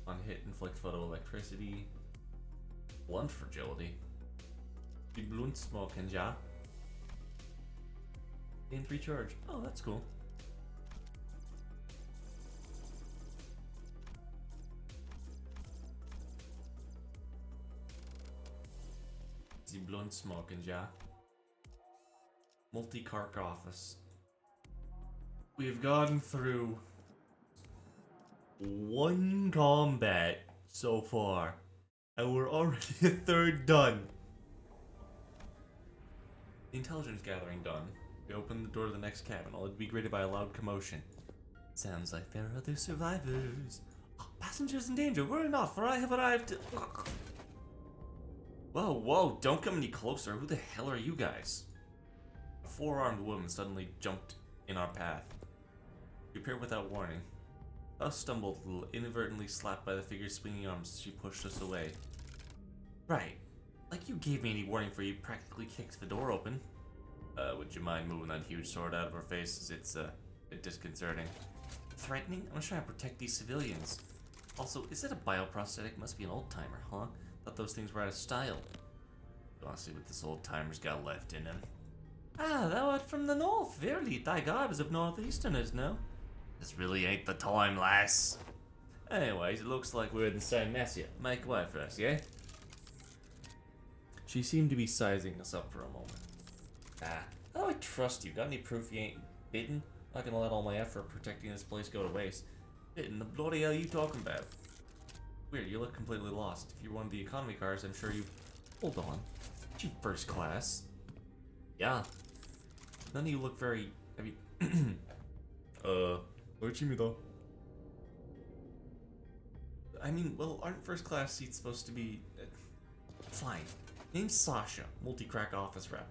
On hit, inflict photoelectricity. Blunt fragility. Die Bluntsmoken, ja. Gain 3 charge. Oh, that's cool. smoking, ja. Multi-cark office. We've gone through 1 combat so far, and we're already a third done. The intelligence gathering done. We open the door to the next cabin, only to be greeted by a loud commotion. Sounds like there are other survivors. Oh, passengers in danger, worry not, for I have arrived. Whoa, whoa, don't come any closer. Who the hell are you guys? A 4-armed woman suddenly jumped in our path. She appeared without warning. Us stumbled, inadvertently slapped by the figure's swinging arms as she pushed us away. Right. Like you gave me any warning for you practically kicked the door open. Would you mind moving that huge sword out of our faces? It's, a bit disconcerting. Threatening? I'm trying to protect these civilians. Also, is it a bioprosthetic? Must be an old-timer, huh? Thought those things were out of style. Wanna see what this old-timer's got left in him? Ah, thou art from the north. Verily, thy garb is of northeasterners, no? This really ain't the time, lass. Anyways, it looks like we're in the same mess here. Make way for us, yeah? She seemed to be sizing us up for a moment. Ah, how do I trust you? Got any proof you ain't bitten? Not gonna let all my effort protecting this place go to waste. Bitten? The bloody hell you talking about? Weird, you look completely lost. If you're one of the economy cars, I'm sure you... Hold on. Aren't you first class? Yeah. None of you look very... I mean... though. I mean, well, aren't first class seats supposed to be... Fine. Name's Sasha, multi-crack office rep.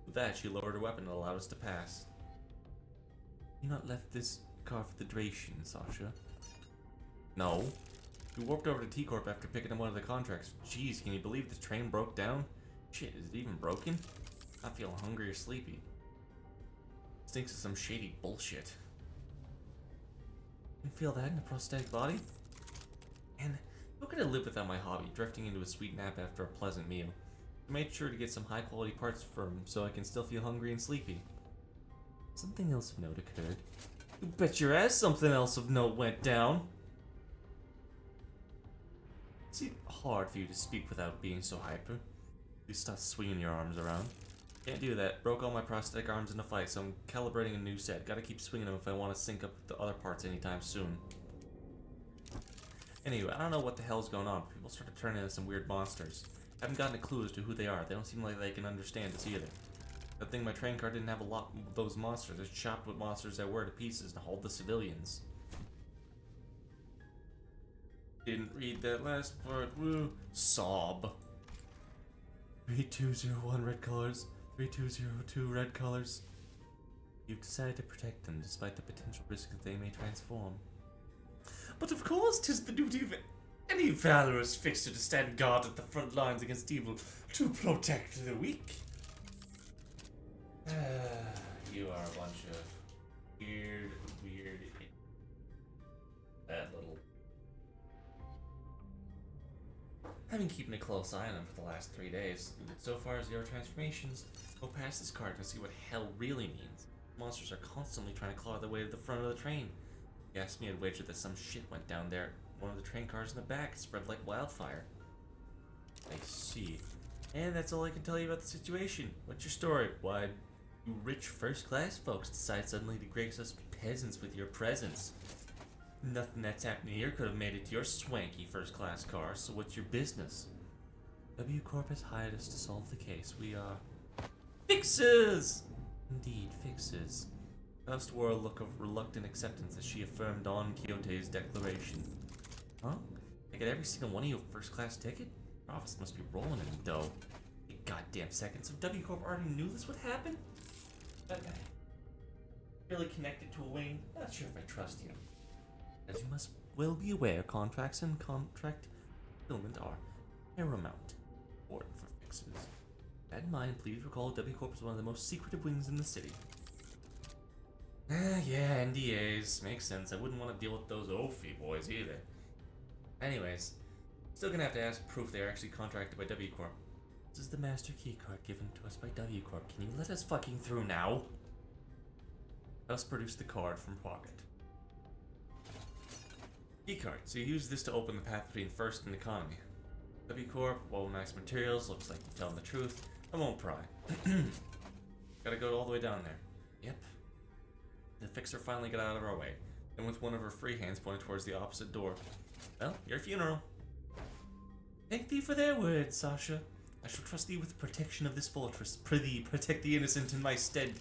With that, she lowered her weapon and allowed us to pass. You not left this car for the duration, Sasha? No. We warped over to T-Corp after picking up one of the contracts. Jeez, can you believe the train broke down? Shit, is it even broken? I feel hungry or sleepy. Stinks of some shady bullshit. You feel that in a prosthetic body? And how could I live without my hobby, drifting into a sweet nap after a pleasant meal? I made sure to get some high quality parts for him so I can still feel hungry and sleepy. Something else of note occurred. You bet your ass something else of note went down. It's hard for you to speak without being so hyper. You stop swinging your arms around. Can't do that. Broke all my prosthetic arms in a fight, so I'm calibrating a new set. Gotta keep swinging them if I want to sync up with the other parts anytime soon. Anyway, I don't know what the hell's going on, but people started turning into some weird monsters. Haven't gotten a clue as to who they are. They don't seem like they can understand us either. Good thing my train car didn't have a lot of those monsters. It chopped what monsters there were to pieces and hauled the civilians. Didn't read that last part. Woo. Sob. 3201 red colors. 3202 red colors. You've decided to protect them despite the potential risk that they may transform. But of course, 'tis the duty of any valorous fixer to stand guard at the front lines against evil, to protect the weak. You are a bunch of weird... Bad little... I've been keeping a close eye on him for the last 3 days. So far, 0 transformations. Go past this card and see what hell really means. Monsters are constantly trying to claw their way to the front of the train. He asked me I'd wager that some shit went down there. One of the train cars in the back spread like wildfire. I see. And that's all I can tell you about the situation. What's your story? Why, you rich first-class folks decide suddenly to grace us peasants with your presence. Nothing that's happening here could have made it to your swanky first-class car, so what's your business? W Corp has hired us to solve the case. We are... fixers! Indeed, fixers. Faust wore a look of reluctant acceptance as she affirmed Don Quixote's declaration. Huh? I get every single one of you a first-class ticket? Your office must be rolling in dough. You goddamn second, so W Corp already knew this would happen? But really connected to a wing? Not sure if I trust you. As you must well be aware, contracts and contract fulfillment are paramount important for fixers. With that in mind, please recall W Corp is one of the most secretive wings in the city. Yeah, NDAs. Makes sense. I wouldn't want to deal with those Ophi boys either. Anyways, still gonna have to ask proof they are actually contracted by W Corp. This is the master key card given to us by W Corp. Can you let us fucking through now? Let's produce the card from pocket. Key card. So you use this to open the path between first and economy. W Corp, well, nice materials, looks like you're telling the truth. I won't pry. Gotta go all the way down there. Yep. The fixer finally got out of our way, and with one of her free hands pointed towards the opposite door. Well, your funeral. Thank thee for their words, Sasha. I shall trust thee with the protection of this fortress. Prithee, protect the innocent in my stead.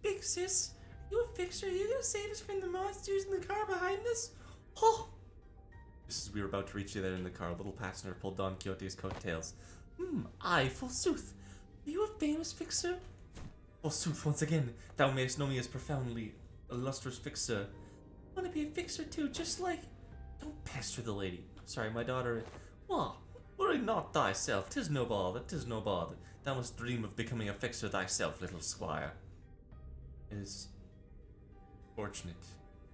Big sis, are you a fixer? Are you gonna save us from the monsters in the car behind us? Oh! Just as we were about to reach there in the car, a little passenger pulled Don Quixote's coattails. Aye, forsooth. Are you a famous fixer? Forsooth, once again, thou mayest know me as profoundly illustrious fixer. I want to be a fixer too, just like... Don't pester the lady. Sorry, my daughter... What? Worry not thyself, 'tis no bother, 'tis no bother. Thou must dream of becoming a fixer thyself, little squire. It is fortunate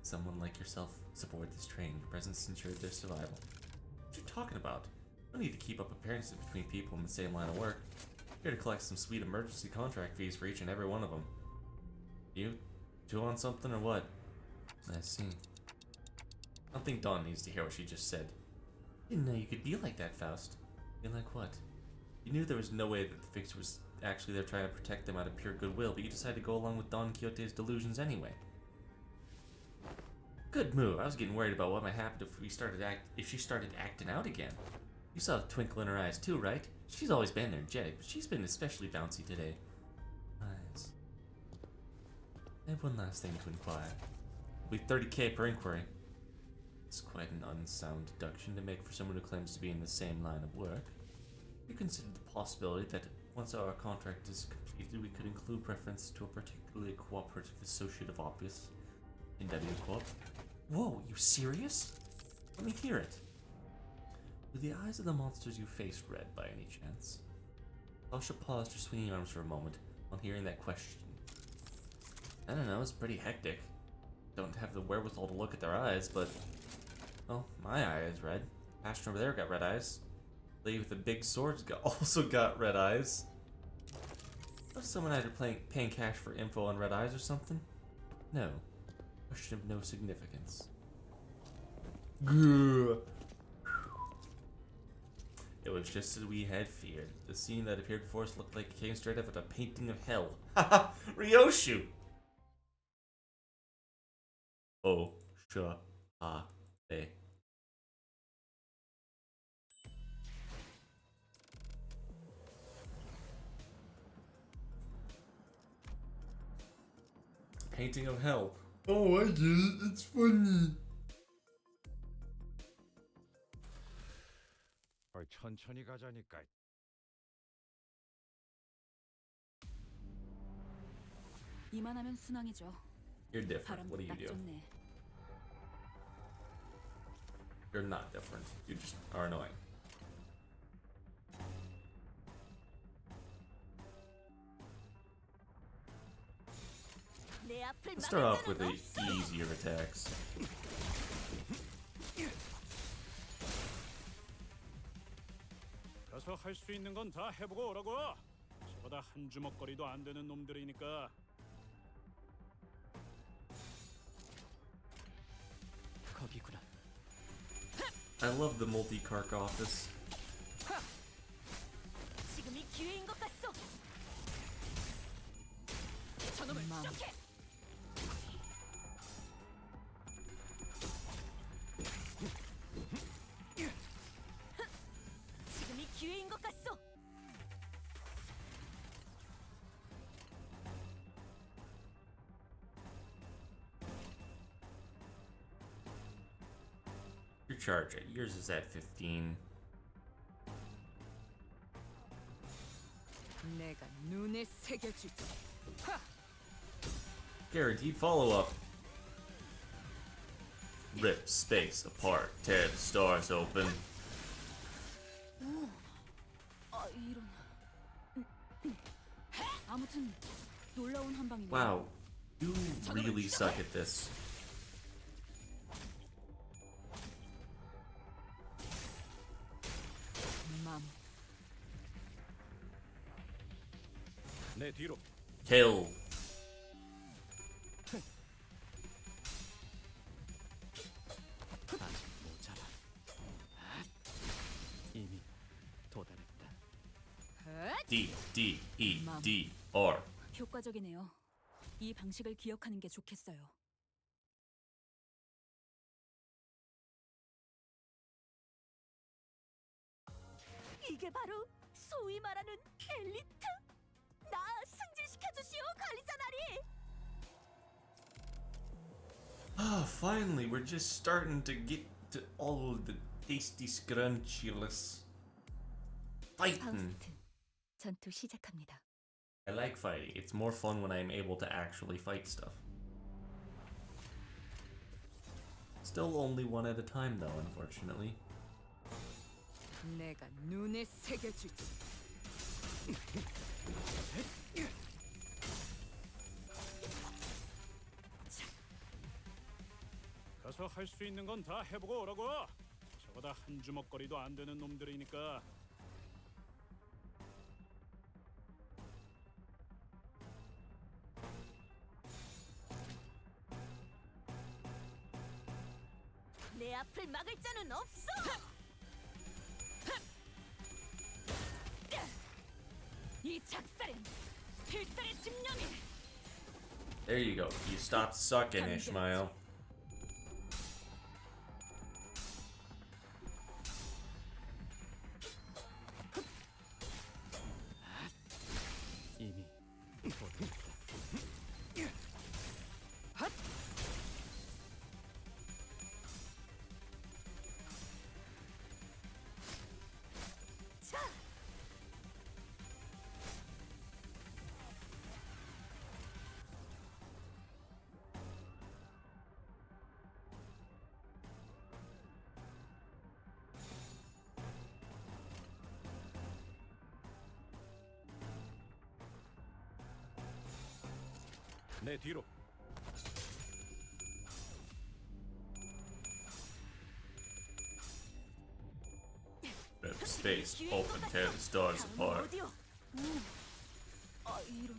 someone like yourself support this train. Your presence ensured their survival. What are you talking about? No need to keep up appearances between people in the same line of work. Here to collect some sweet emergency contract fees for each and every one of them. You two on something or what? I see. I don't think Dawn needs to hear what she just said. Didn't know you could be like that, Faust. Be like what? You knew there was no way that the fixer was actually there trying to protect them out of pure goodwill, but you decided to go along with Don Quixote's delusions anyway. Good move. I was getting worried about what might happen if she started acting out again. You saw the twinkle in her eyes too, right? She's always been energetic, but she's been especially bouncy today. Nice. I have one last thing to inquire. It'll be 30k per inquiry. It's quite an unsound deduction to make for someone who claims to be in the same line of work. You consider the possibility that once our contract is completed, we could include reference to a particularly cooperative associate of Obvious in W Corp. Whoa, you serious? Let me hear it. Were the eyes of the monsters you faced red by any chance? Sasha paused her swinging arms for a moment on hearing that question. I don't know, it's pretty hectic. Don't have the wherewithal to look at their eyes, but... Well, my eye is red. Pastor over there got red eyes. The lady with the big swords also got red eyes. Was someone either paying cash for info on red eyes or something? No. Question of no significance. Grr. It was just as we had feared. The scene that appeared before us looked like it came straight out of a painting of hell. Haha! Ryoshu! Oh, they. Painting of hell. Oh, I get it. It's funny.
천천히 가자니까.
이만하면 순항이죠.
You're different. What do you do? You're not different. You just are annoying. Let's start off with the easier attacks.
가서 할 수 있는 건 다 해보고 오라고. 저보다 한 주먹거리도 안 되는 놈들이니까.
거기구나.
I love the multi-carc office.
지금이 기회인 것 같소. 저놈을 추적해. 지금이 기회인 것 같소.
Your charge rate. Yours is at 15.
내가 눈에 새겨주지.
Guaranteed follow-up. Rip space apart. Tear the stars open.
아 이런. 아무튼 놀라운 한 방이네.
Wow. You really suck at this.
맘.
내 뒤로.
Kill.
아직 모자라.
D E D R.
효과적이네요. 이 방식을 기억하는 게 좋겠어요. 이게 바로 소위 말하는 엘리트? 나 승진시켜 주시오, 관리자나리.
Ah, finally, we're just starting to get to all of the tasty scrunchless fighting.
파우스트, 전투 시작합니다.
I like fighting. It's more fun when I'm able to actually fight stuff. Still only one at a time though, unfortunately.
내가 눈에 새겨주지.
가서 할 수 있는 건 다 해보고 오라고. 저거 다 한 주먹거리도 안 되는 놈들이니까.
내 앞을 막을 자는 없어. 이 작살은 필살의 집념이.
There you go. You stop sucking, Ishmael.
이미
자,
내 뒤로.
Rip space, open, tear the stars
다음은
apart.
어디요? 아, 이런.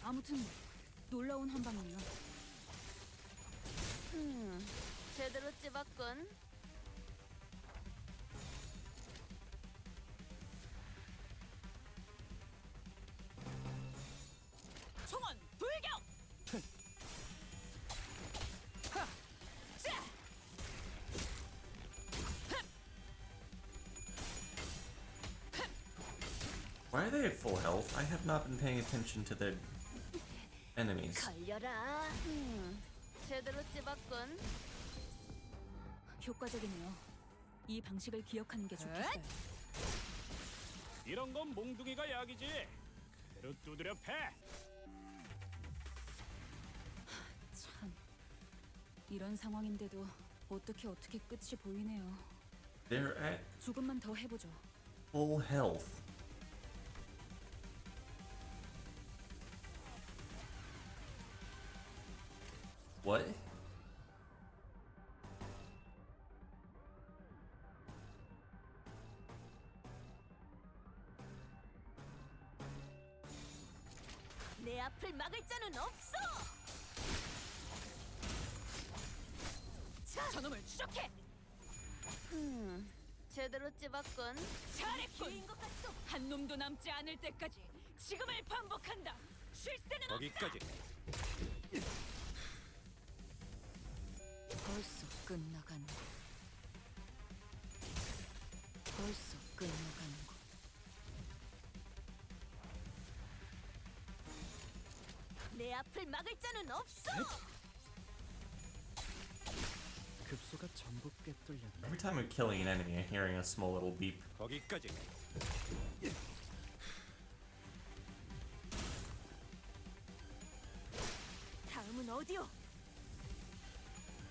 아무튼 놀라운 한방이네요.
제대로 찝었군.
총원 불격!
Why are they at full health? I have not been paying attention to their enemies.
걸려라. 제대로 찝었군.
효과적이네요. 이 방식을 기억하는 게 좋겠어요.
이런 건 몽둥이가 약이지. 그대로 두드려 패.
참, 이런 상황인데도 어떻게 끝이 보이네요.
They're at
조금만 더 해보죠.
full health. What?
내 앞을 막을 자는 없어! 자, 저놈을 추적해!
제대로 찝었군.
잘했군! 한 놈도 남지 않을 때까지 지금을 반복한다! 쉴 새는 없다!
거기까지.
벌써 끝나가는 거. 벌써 끝나가는 거. 내 앞을 막을 자는 없어!
급소가 전부 꿰뚫렸네.
Every time I'm killing an enemy, I'm hearing a small little beep.
거기까지.
다음은 어디요?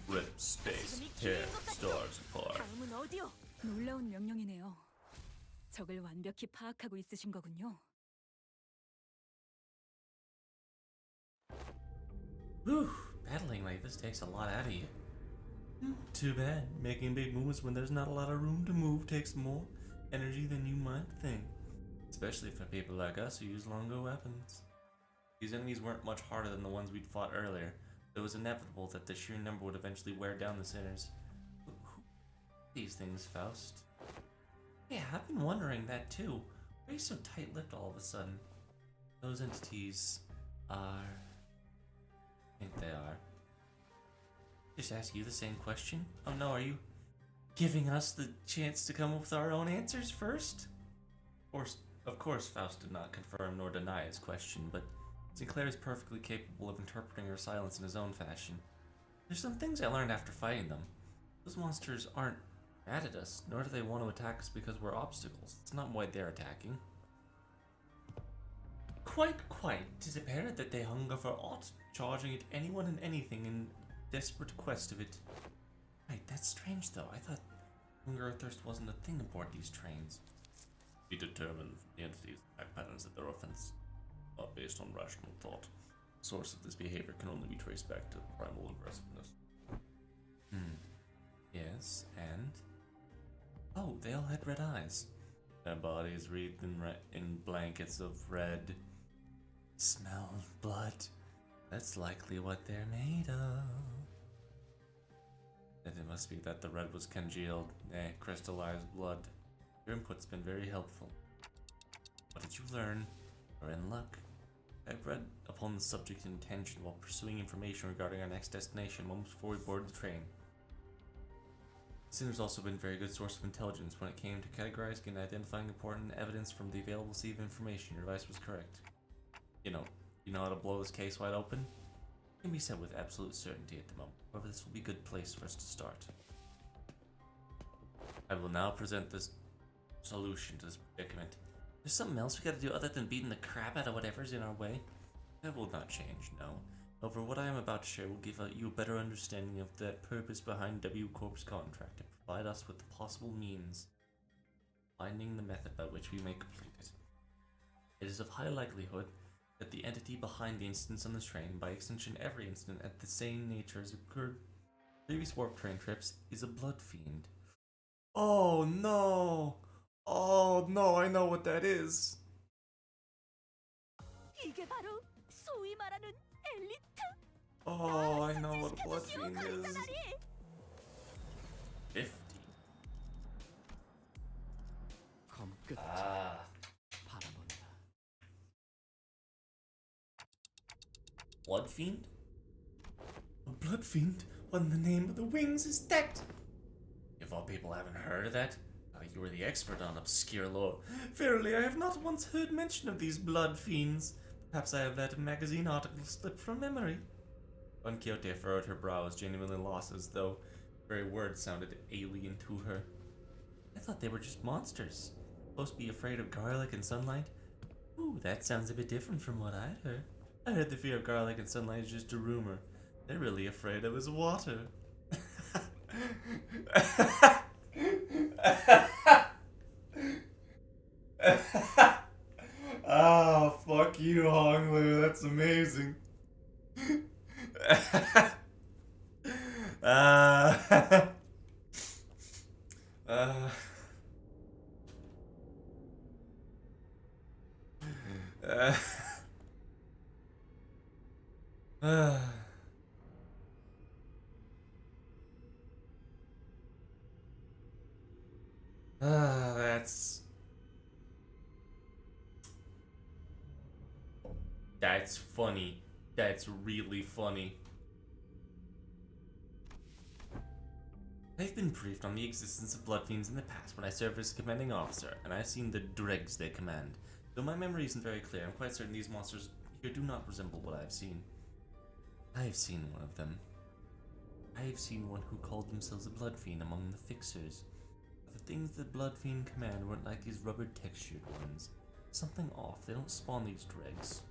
Rip space, tear the stars apart.
다음은 어디요? 놀라운 명령이네요. 적을 완벽히 파악하고 있으신 거군요.
Whew, battling like this takes a lot out of you. Too bad. Making big moves when there's not a lot of room to move takes more energy than you might think. Especially for people like us who use longer weapons. These enemies weren't much harder than the ones we'd fought earlier. It was inevitable that the sheer number would eventually wear down the sinners. These things, Faust. Yeah, I've been wondering that too. Why are you so tight-lipped all of a sudden? Those entities are... I think they are. Just ask you the same question? Oh no, are you giving us the chance to come up with our own answers first? Of course, Faust did not confirm nor deny his question, but Sinclair is perfectly capable of interpreting her silence in his own fashion. There's some things I learned after fighting them. Those monsters aren't mad at us, nor do they want to attack us because we're obstacles. It's not why they're attacking. Quite. Tis apparent that they hunger for aught, charging at anyone and anything in desperate quest of it. Right, that's strange though. I thought hunger or thirst wasn't a thing aboard these trains. We determine the entities' attack patterns that their offense are based on rational thought. The source of this behavior can only be traced back to primal aggressiveness. Yes, and? Oh, they all had red eyes. Their bodies wreathed in blankets of red. Smell of blood. That's likely what they're made of. And it must be that the red was congealed, crystallized blood. Your input's been very helpful. What did you learn? You're in luck. I've read upon the subject in intention while pursuing information regarding our next destination moments before we boarded the train. Sinner's also been a very good source of intelligence when it came to categorizing and identifying important evidence from the available sea of information. Your advice was correct. You know how to blow this case wide open? It can be said with absolute certainty at the moment. However, this will be a good place for us to start. I will now present this solution to this predicament. There's something else we gotta do other than beating the crap out of whatever's in our way? That will not change, no. However, what I am about to share will give you a better understanding of the purpose behind W Corp's contract and provide us with the possible means, finding the method by which we may complete it. It is of high likelihood that the entity behind the incidents on this train, by extension every incident at the same nature as occurred previous warp train trips, is a blood fiend. Oh no! Oh no, I know what that is.
이게 바로 소위 말하는 엘리트.
Oh, I know what a blood fiend is. 50.
검 끝.
Ah.
바라본다.
Blood fiend? A blood fiend? What in the name of the wings is that? If all people haven't heard of that, you were the expert on obscure lore. Verily, I have not once heard mention of these blood fiends. Perhaps I have that magazine article slipped from memory. Don Quixote furrowed her brows, genuinely lost, as though the very words sounded alien to her. I thought they were just monsters. Supposed to be afraid of garlic and sunlight? Ooh, that sounds a bit different from what I'd heard. I heard the fear of garlic and sunlight is just a rumor. They're really afraid of is water. Oh, fuck you, Honglu. That's amazing. That's funny. That's really funny. I've been briefed on the existence of blood fiends in the past when I served as a commanding officer, and I've seen the dregs they command. Though my memory isn't very clear, I'm quite certain these monsters here do not resemble what I've seen. I've seen one of them. I've seen one who called themselves a blood fiend among the fixers. But the things the blood fiend command weren't like these rubber-textured ones. Something off. They don't spawn these dregs.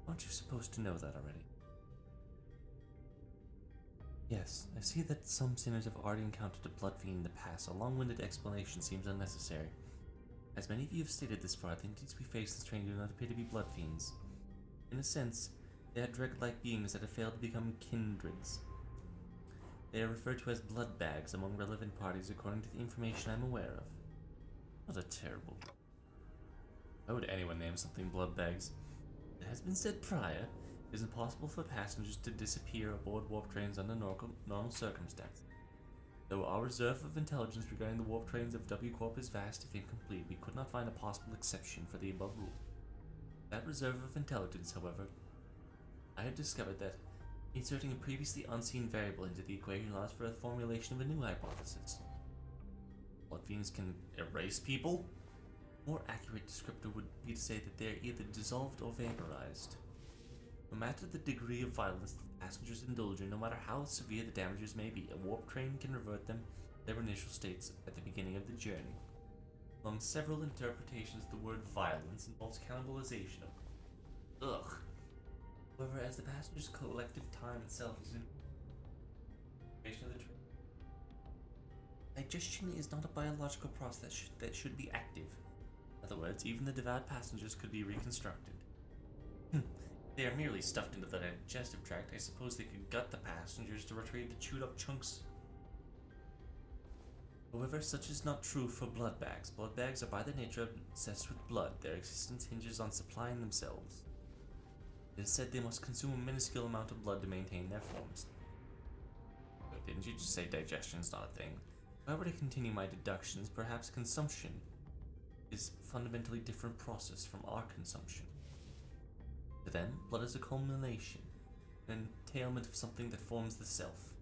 Aren't you supposed to know that already? Yes, I see that some sinners have already encountered a blood fiend in the past. A long-winded explanation seems unnecessary. As many of you have stated this far, the entities we face in this train do not appear to be blood fiends. In a sense, they are dread-like beings that have failed to become kindreds. They are referred to as blood bags among relevant parties according to the information I'm aware of. What a terrible... Why would anyone name something blood bags? It has been said prior, it is impossible for passengers to disappear aboard warp trains under normal circumstances. Though our reserve of intelligence regarding the warp trains of W Corp is vast if incomplete, we could not find a possible exception for the above rule. That reserve of intelligence, however, I have discovered that inserting a previously unseen variable into the equation allows for the formulation of a new hypothesis. Blood fiends can erase people? A more accurate descriptor would be to say that they are either dissolved or vaporized. No matter the degree of violence the passengers indulge in, no matter how severe the damages may be, a warp train can revert them to their initial states at the beginning of the journey. Among several interpretations, the word violence involves cannibalization of However, as the passengers' collective time itself is in of the train, digestion is not a biological process that should be active. In other words, even the devout passengers could be reconstructed. They are merely stuffed into the digestive tract. I suppose they could gut the passengers to retrieve the chewed up chunks. However, such is not true for blood bags. Blood bags are by their nature obsessed with blood. Their existence hinges on supplying themselves. It is said they must consume a minuscule amount of blood to maintain their forms. But didn't you just say digestion's not a thing? If I were to continue my deductions, perhaps consumption is a fundamentally different process from our consumption. To them, blood is a culmination, an entailment of something that forms the self,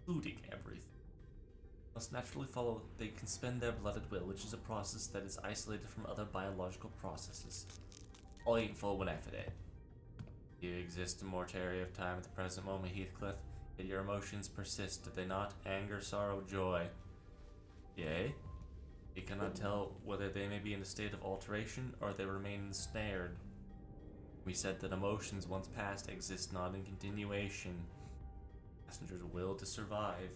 including everything. It must naturally follow that they can spend their blood at will, which is a process that is isolated from other biological processes. All you can for one after that. You exist in mortuary of time at the present moment, Heathcliff, yet your emotions persist, do they not? Anger, sorrow, joy. Yea? You cannot tell whether they may be in a state of alteration, or they remain ensnared. We said that emotions once past exist not in continuation. Passengers' will to survive.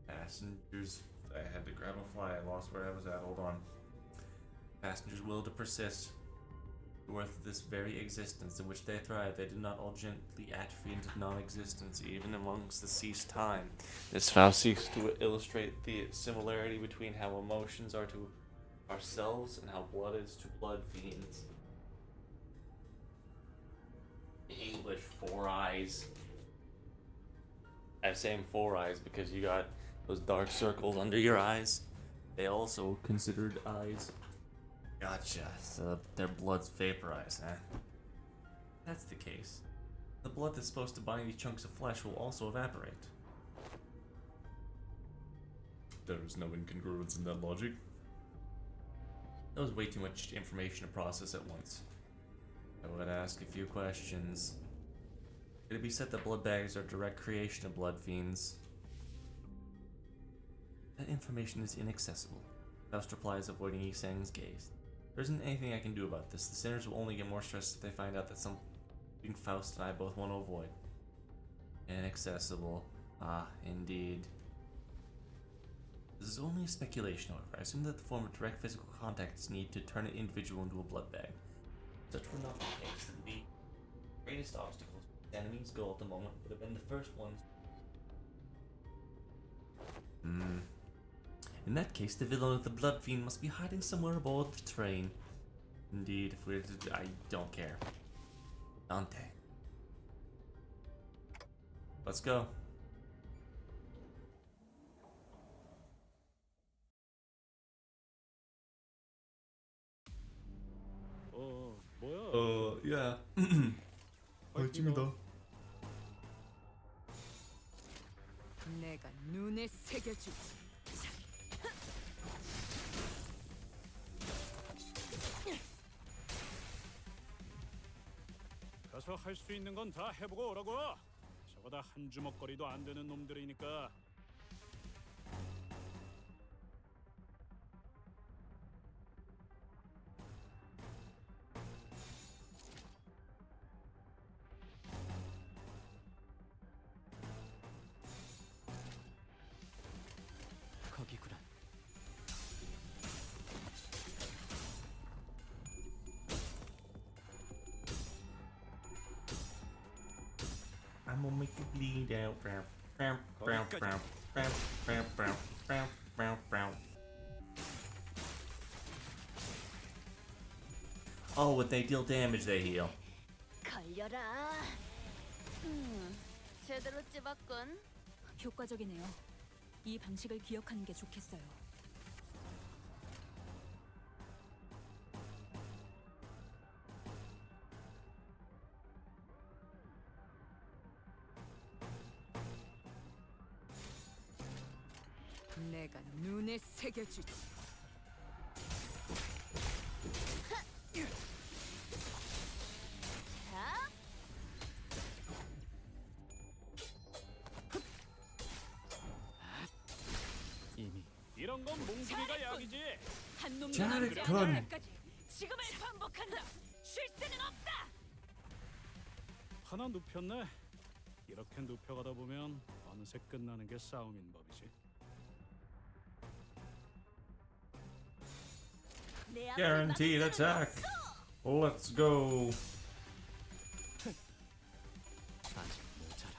Passengers... I had to grab a fly, I lost where I was at, hold on. Passengers' will to persist. Worth this very existence in which they thrive, they do not all gently atrophy into non-existence, even amongst the ceased time. This vow seeks to illustrate the similarity between how emotions are to ourselves and how blood is to blood fiends. English, 4 eyes. I'm saying 4 eyes because you got those dark circles under your eyes. They also considered eyes. Gotcha. So their blood's vaporized, huh? That's the case. The blood that's supposed to bind these chunks of flesh will also evaporate. There is no incongruence in that logic. That was way too much information to process at once. I would ask a few questions. Could it be said that blood bags are a direct creation of blood fiends? That information is inaccessible. Faust replies, avoiding Yisang's gaze. There isn't anything I can do about this. The sinners will only get more stressed if they find out that something Faust and I both want to avoid. Inaccessible. Ah, indeed. This is only a speculation, however. I assume that the form of direct physical contact is needed to turn an individual into a blood bag. Such were not the case, then the greatest obstacles to the enemy's goal at the moment would have been the first ones. In that case, the villain of the blood fiend must be hiding somewhere aboard the train. Indeed, if we're to, I don't care. Dante. Let's go.
뭐야?
Yeah.
화이팅이다.
내가 눈에 새겨주지.
가서 할 수 있는 건 다 해보고 오라고. 저거 다 한 주먹거리도 안 되는 놈들이니까.
거기구나.
I'm gonna make you bleed out. Oh, when they deal damage, they heal.
걸려라. 제대로 찝었군.
효과적이네요. 이 방식을 기억하는 게 좋겠어요. 내가 눈에 새겨주지.
자,
이미
이런 건 몽둥이가
잘했군.
약이지.
한 놈도
잘했군.
남지 않을 때까지 지금을 반복한다. 쉴 새는 없다.
하나 눕혔네. 이렇게 눕혀가다 보면 어느새 끝나는 게 싸움인 법이지.
내 앞을
Guaranteed
막을 수는
attack. Let's go.
아직 모자라.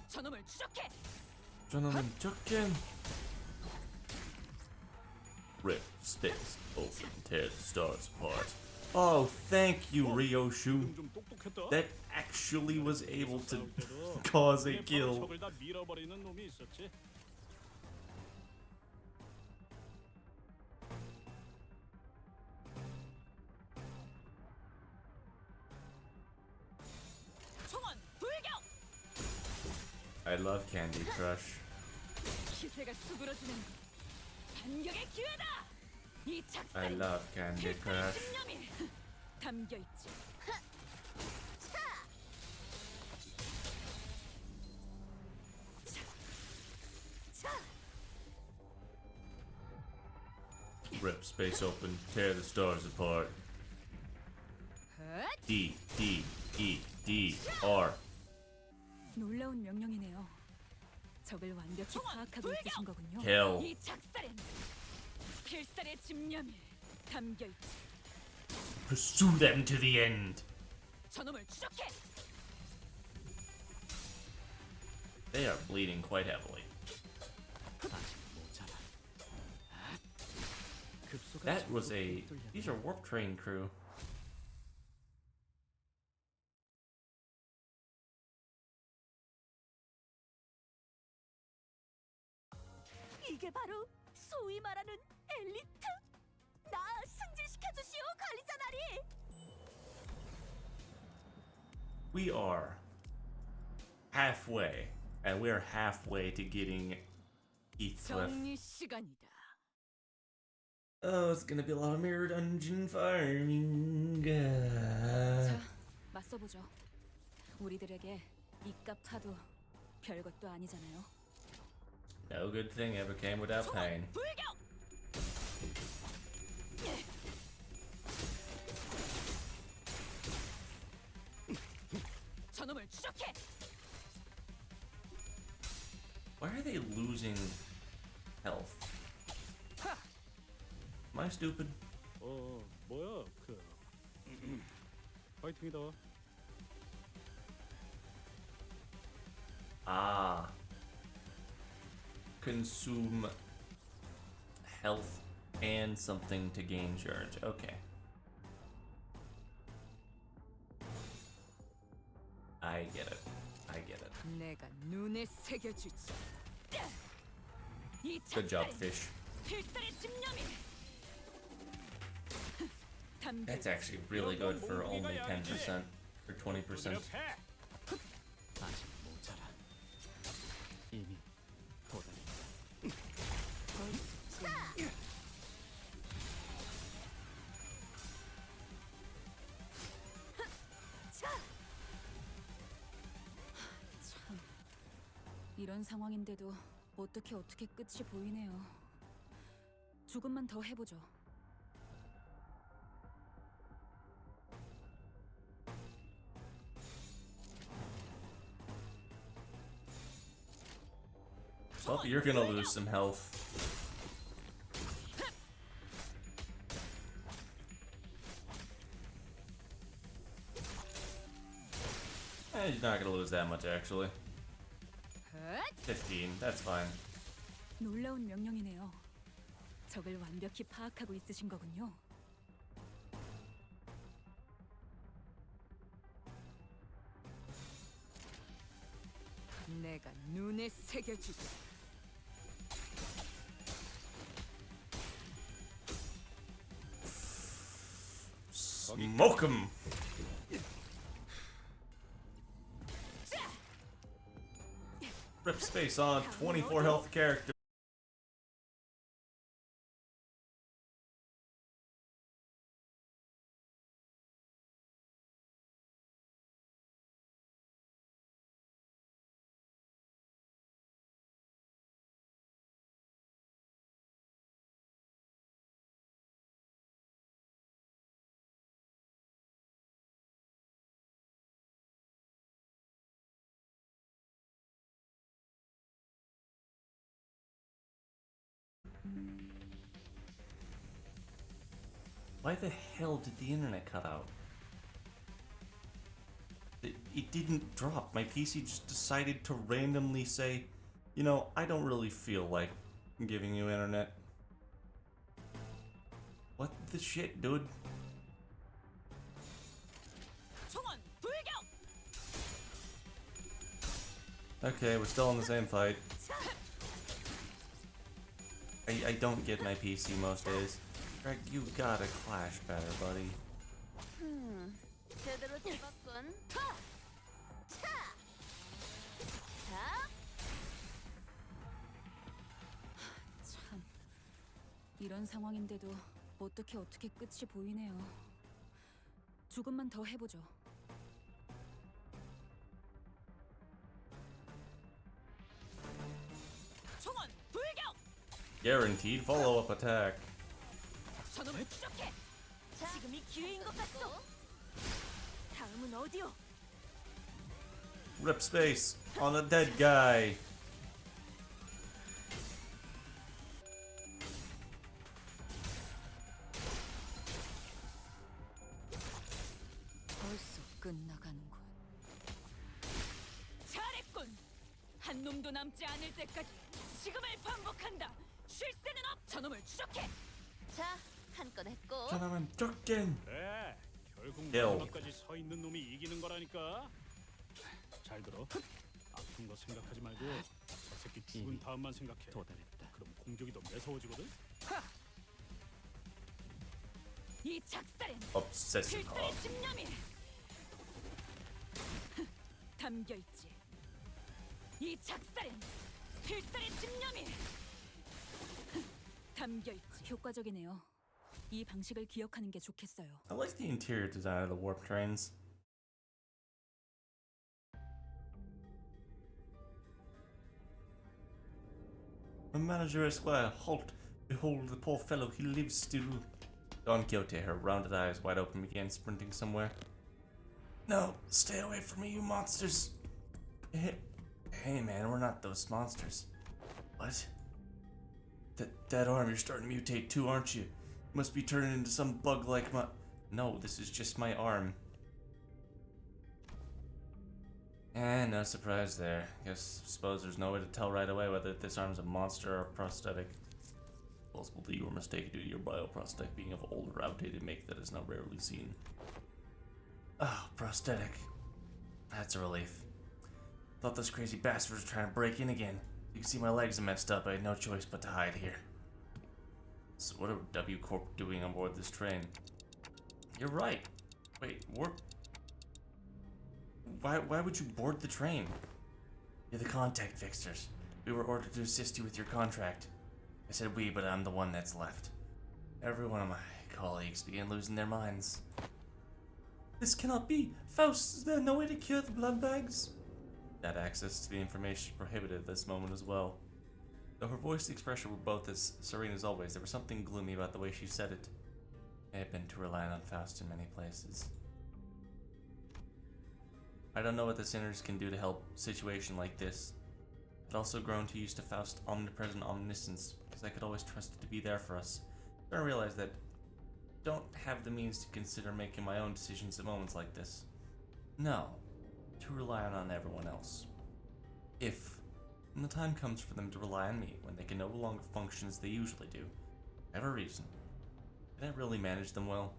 저놈을 추적해.
저놈은 적겐. Rip, space, open, tear the stars apart. Oh, thank you, Ryoshu.
좀 똑똑했다.
That actually was able to
싸울 때도
cause a
내 바로
kill.
적을 다 밀어버리는 놈이 있었지.
총원 불격.
I love Candy Crush.
기세가 수그러지는 반격의 기회다. 이
I
작살이
love Candy
필살의
Crush.
집념이 담겨 있지.
자,
Rip, space, open, tear the stars apart. D, D, E, D, R.
놀라운 명령이네요. 적을 완벽히 파악하고 있으신 거군요.
Kill.
이 작살엔 필살의 집념이 담겨 있지.
Pursue them to the end.
저놈을 추적해.
They are bleeding quite heavily.
아직 모자라. 급소가
That was
자꾸
a.
뚫렸네.
These are warp train crew.
이게 바로 소위 말하는 엘리트? 나 승진시켜 주시오, 관리자나리.
We are halfway, and we're halfway to getting Heathcliff.
정리 시간이다.
Oh, it's gonna be a lot of mirror dungeon farming.
자, 맞서보죠. 우리들에게 이깟 파도 별것도 아니잖아요.
No good thing ever came without pain.
불격! 저놈을 추적해!
Why are they losing health? Am I stupid?
뭐야 그 파이팅이다.
Ah. Consume health and something to gain charge. Okay. I get it. I get it.
내가 눈에 새겨주지. 이
Good job,
작살엔
fish.
필살의 집념이 담겨
That's actually really good for only 10% or 20%.
노력해.
아직 모자라. 이미 도달했다.
참, 이런 상황인데도 어떻게 끝이 보이네요. 조금만 더 해보죠.
Well, you're gonna lose some health. You're not gonna lose that much, actually. 15, that's fine.
놀라운 명령이네요. 적을 완벽히 파악하고 있으신 거군요. 내가 눈에 새겨주지.
Smoke him! Rip space on 24 health character. Why the hell did the internet cut out? It didn't drop. My PC just decided to randomly say, you know, I don't really feel like giving you internet. What the shit, dude?
총원 불격!
Okay, we're still in the same fight. I don't get my PC most days. Greg, you gotta clash better, buddy.
제대로 잡았군. 차! 차!
참, 이런 상황인데도 어떻게 끝이 보이네요. 조금만 더 해보죠. 총원 불격!
Guaranteed follow-up attack.
저놈을 추적해!
지금이 기회인 것 같소. 다음은 어디요?
Rip space on a dead guy.
벌써 끝나가는군. 잘했군. 한 놈도 남지 않을 때까지 지금을 반복한다. 쉴 새는 없. 저놈을 추적해.
자, 한 건 했고.
Gentlemen, Durkin.
그래, 결국
요.
마지막까지 서 있는 놈이 이기는 거라니까. 잘 들어. 아픈 거 생각하지 말고 저 새끼 죽은 다음만 생각해.
도달했다.
그럼 공격이 더 매서워지거든.
이 작살엔
Obsessive
필살의
hub.
집념이 담겨있지. 이 작살엔 필살의 집념이 담겨있지. 효과적이네요. 이 방식을 기억하는 게 좋겠어요.
I like the interior design of the warp trains. My manager Esquire, halt! Behold the poor fellow, he lives still. Don Quixote, her rounded eyes wide open, began sprinting somewhere. No, stay away from me, you monsters! Hey man, we're not those monsters. What? That arm, you're starting to mutate too, aren't you? You must be turning into some bug like my... No, this is just my arm. No surprise there. Suppose there's no way to tell right away whether this arm's a monster or a prosthetic. Possible that you were mistaken due to your bioprosthetic being of older, outdated make that is now rarely seen. Oh, prosthetic. That's a relief. Thought those crazy bastards were trying to break in again. You can see my legs are messed up. I had no choice but to hide here. So what are W Corp doing on board this train? You're right. Wait, why would you board the train? You're the contact fixers. We were ordered to assist you with your contract. I said we, but I'm the one that's left. Every one of my colleagues began losing their minds. This cannot be! Faust, is there no way to cure the blood bags? That access to the information is prohibited at this moment as well. Though her voice and expression were both as serene as always, there was something gloomy about the way she said it. I have been too reliant on Faust in many places. I don't know what the sinners can do to help a situation like this. I'd also grown too used to Faust's omnipresent omniscience, because I could always trust it to be there for us. But I realized that I don't have the means to consider making my own decisions at moments like this. No, too reliant on everyone else. If when the time comes for them to rely on me, when they can no longer function as they usually do, I have a reason. Can I really manage them well?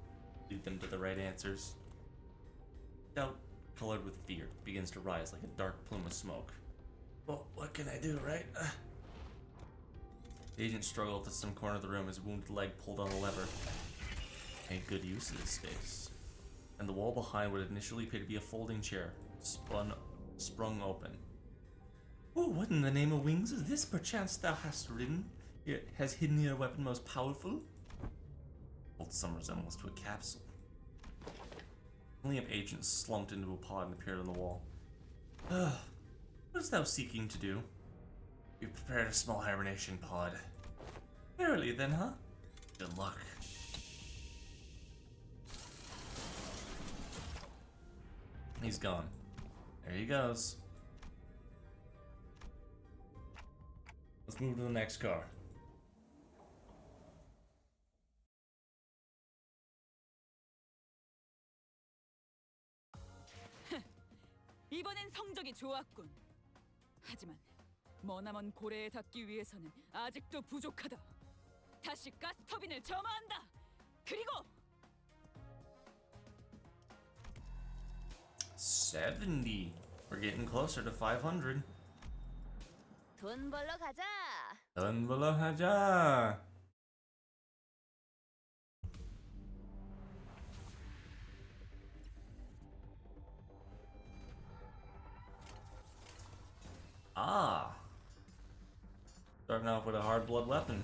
Lead them to the right answers? Doubt, colored with fear, begins to rise like a dark plume of smoke. Well, what can I do, right? The agent struggled to some corner of the room, his wounded leg pulled on a lever. Made good use of the space. And the wall behind what initially appeared to be a folding chair sprung open. Oh, what in the name of wings is this? Perchance thou hast hidden here a weapon most powerful? Holds some resemblance to a capsule. The Liam agent slumped into a pod and appeared on the wall. What is thou seeking to do? We've prepared a small hibernation pod. Verily then, huh? Good luck. He's gone. There he goes. Let's move to the next car.
이번엔 성적이 좋았군. 하지만 머나먼 고래에 닿기 위해서는 아직도 부족하다. 다시 가스터빈을 점화한다. 그리고
70. We're getting closer to 500.
돈 벌러 가자.
돈 벌러 가자. Ah. Starting off with a hard blood weapon.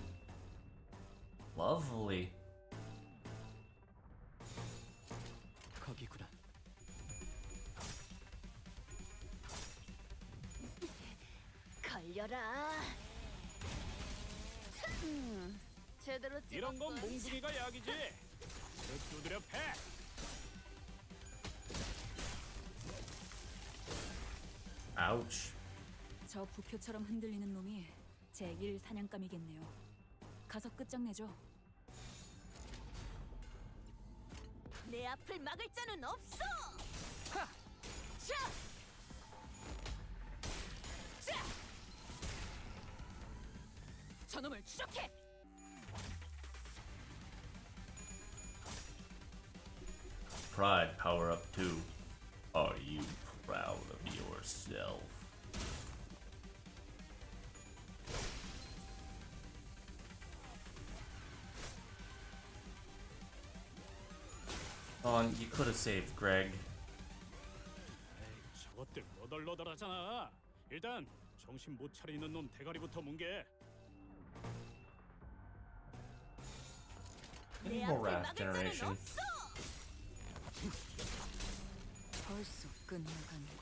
Lovely.
거기구나.
걸려라. 제대로
이런 건
찍었군.
몽둥이가 약이지. 그 두드려 패.
Ouch.
저 부표처럼 흔들리는 놈이 제1 사냥감이겠네요. 가서 끝장내죠.
내 앞을 막을 자는 없어.
자! 자! 저놈을 추적해!
Pride power up 2. Are you proud of yourself? You could have saved Greg.
에이, 저것들 너덜너덜하잖아. 일단 정신 못 차리는 놈 대가리부터 뭉개.
내
More
앞을
Wrath
막을 자는
generation.
없어.
벌써 끝나가는군.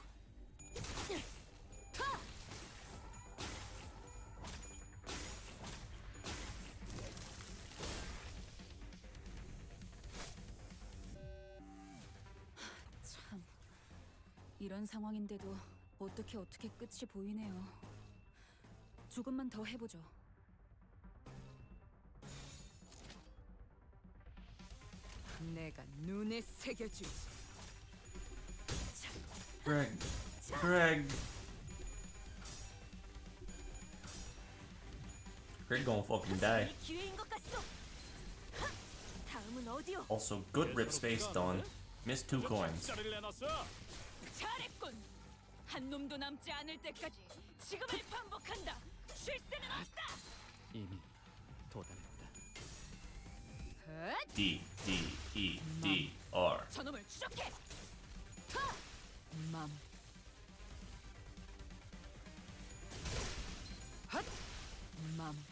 참, 이런 상황인데도 어떻게 끝이 보이네요. 조금만 더 해보죠. 내가 눈에 새겨주지.
Greg. Greg. Greg gonna fucking die.
이 기회인 것 같소. 하! 다음은 어디요?
Also, good rip space, Dawn. Missed 2 coins.
자리를 내놨어.
잘했군. 한 놈도 남지 않을 때까지 지금을 반복한다. 쉴 새는 없다.
이미 도달했다.
헛!
D, D, E, D, R.
저놈을 추적해. 맘. 헛! 맘.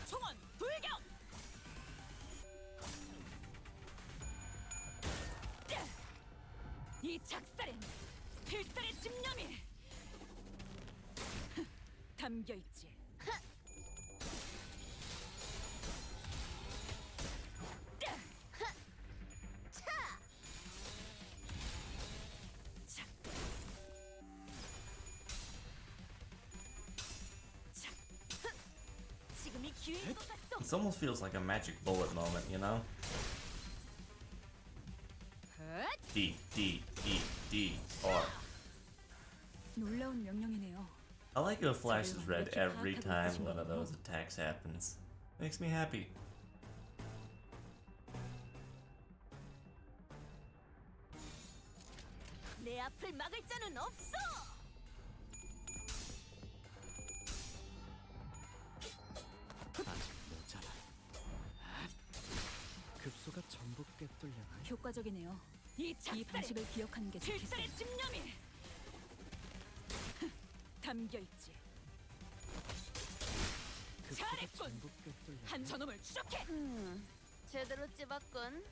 총원 불경. 이 작살엔 필살의 집념이 담겨 있지. 자. 자. 기회인 것 같소.
This almost feels like a magic bullet moment, you know? D, D, E, D, R.
놀라운 명령이네요.
I like how Flash is red every time one of those attacks happens. Makes me happy.
내 앞을 막을 자는 없어.
아직 모자라. 급소가 전부 꿰뚫려나.
효과적이네요. 이 방식을 기억하는 게 좋겠어요. 필살의 집념이 담겨 있지.
급소가
잘했군.
전부 꿰뚫려.
한 저놈을 추적해.
제대로 찝었군.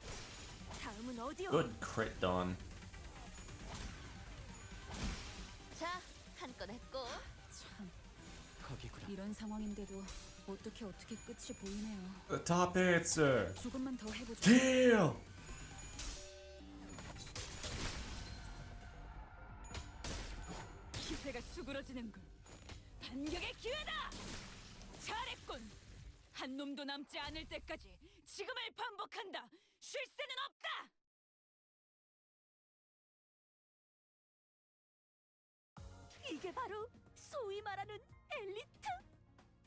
다음은 어디요?
Good crit, Dawn.
자, 한 건 했고.
참,
거기구나.
이런 상황인데도 어떻게 끝이 보이네요.
The top answer.
조금만 더 해보죠.
Kill.
기세가 수그러지는군. 반격의 기회다. 잘했군. 한 놈도 남지 않을 때까지 지금을 반복한다. 쉴 새는 없다.
이게 바로 소위 말하는 엘리트?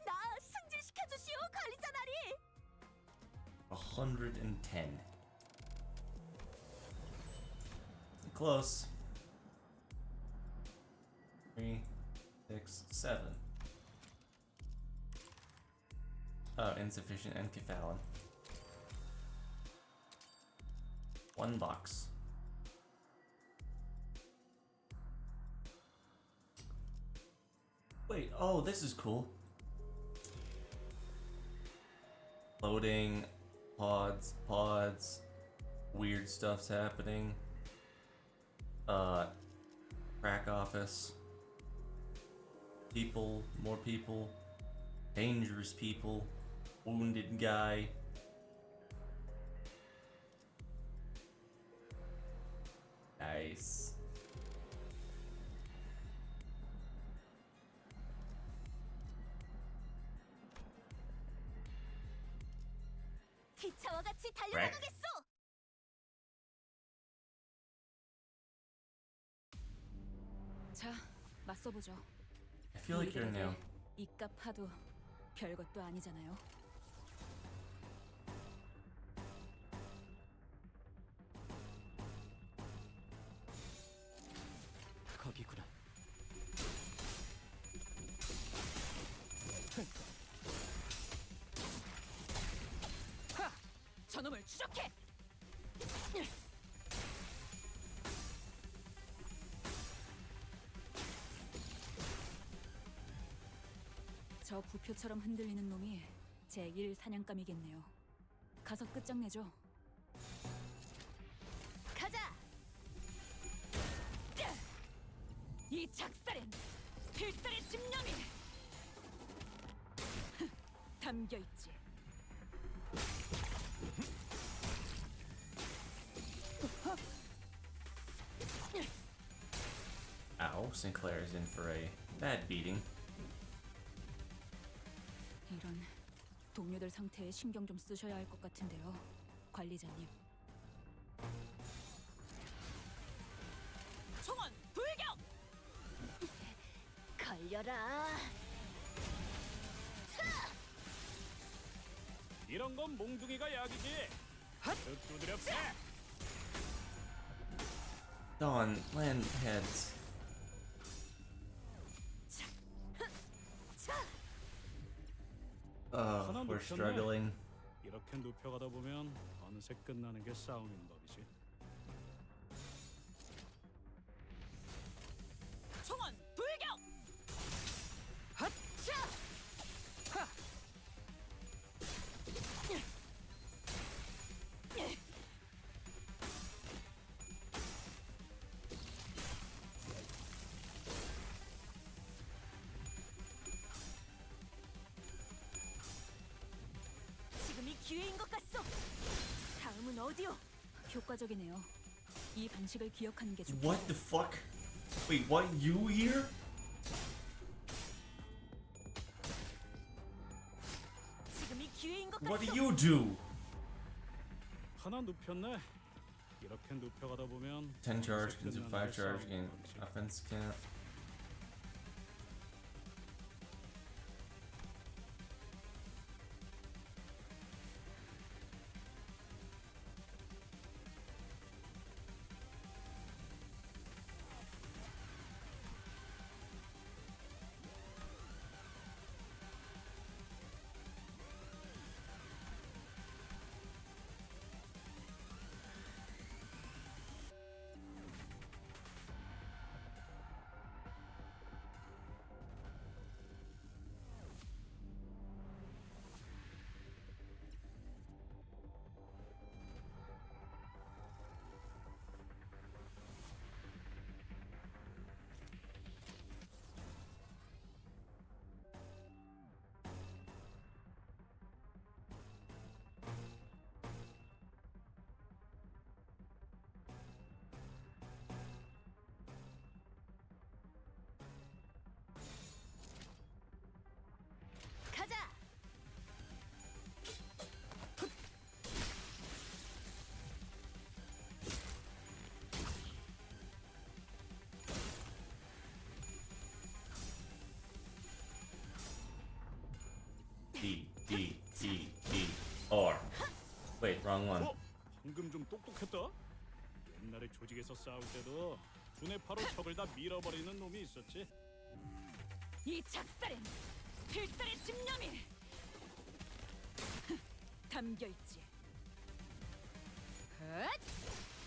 나 승진시켜 주시오, 관리자 나리.
110. Close. 3, 6, 7. Oh, insufficient enkephalon. 1 box. Wait, oh, this is cool. Loading, pods, weird stuff's happening. Crack office. People, more people. Dangerous people. Wounded guy. Nice.
기차와 같이 달려나가겠소.
자, 맞서보죠.
I feel like you're now.
이깟 파도 별것도 아니잖아요.
거기구나.
저놈을 추적해. 저 부표처럼 흔들리는 놈이 제1 사냥감이겠네요. 가서 끝장내죠.
가자.
이 작살엔 필살의 집념이 담겨 있지.
Ow, Sinclair is in for a bad beating.
이런 동료들 상태에 신경 좀 쓰셔야 할 것 같은데요, 관리자님. 총원 불격!
걸려라.
이런 건 몽둥이가 약이지. 두드려 패.
Dawn, land heads.
하나
We're
놓쳤네.
struggling.
이렇게 눕혀가다 보면 어느새 끝나는 게 싸움인 법이지.
총원 불격!
지금이 기회인 것 같소. 다음은 어디요?
효과적이네요. 이 방식을 기억하는 게 좋겠어요.
What the fuck? Wait, what? You here? What do you do?
하나 눕혔네. 이렇게 눕혀가다 보면
10 charge,
어색한
into 5
난이도의
charge, gain
싸움인 거지.
offense can't.
가자.
D R. Wait, wrong one.
방금 좀 똑똑했다. 옛날에 조직에서 싸울 때도 두뇌파로 적을 다 밀어버리는 놈이 있었지.
이 작살엔 필살의 집념이 담겨있지.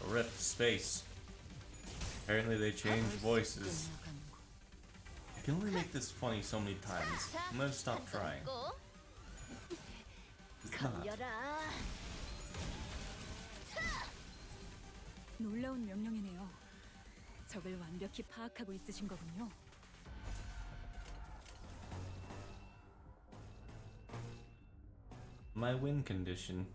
Rip space. Apparently they changed voices. You can only make this funny so many times. I'm gonna stop trying. It's not.
열아.
놀라운 명령이네요. 적을 완벽히 파악하고 있으신 거군요.
My win condition.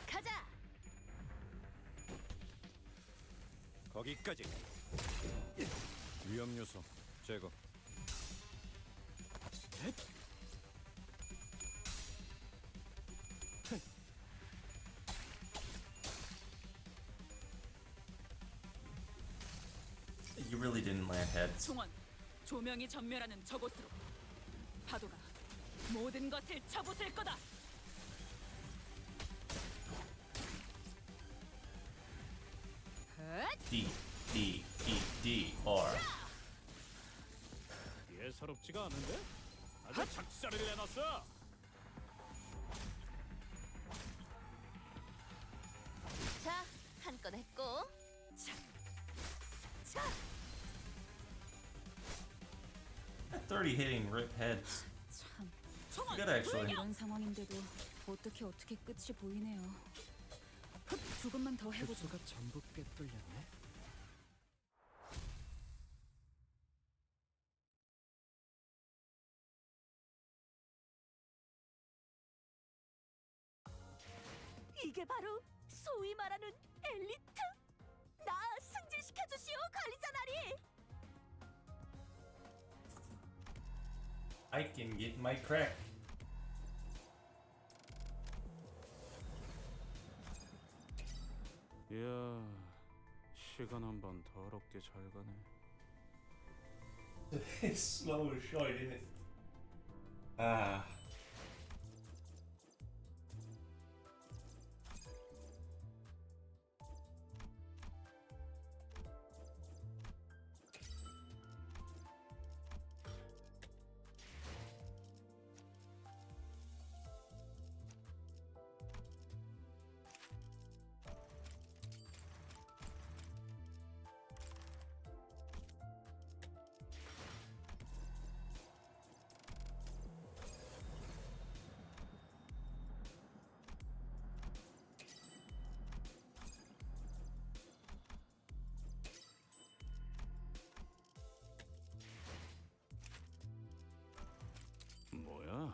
가자.
거기까지. 위험 요소 제거.
You really didn't land heads.
총원, 조명이 전멸하는 저곳으로. 파도가 모든 것을 쳐부술 거다.
D R.
예사롭지가 않은데? 아주 작살을 내놨어.
자, 한 건 했고. 자.
30 hitting rip heads.
참,
Good actually.
이런 상황인데도 어떻게 끝이 보이네요. 조금만 더 해보죠.
급소가 전부 꿰뚫렸네.
이게 바로 소위 말하는 엘리트? 나 승진시켜 주시오, 관리자나리.
I can get my crack.
이야, 시간 한 번 더럽게 잘 가네.
It's slow as shit, isn't it? Ah.
뭐야?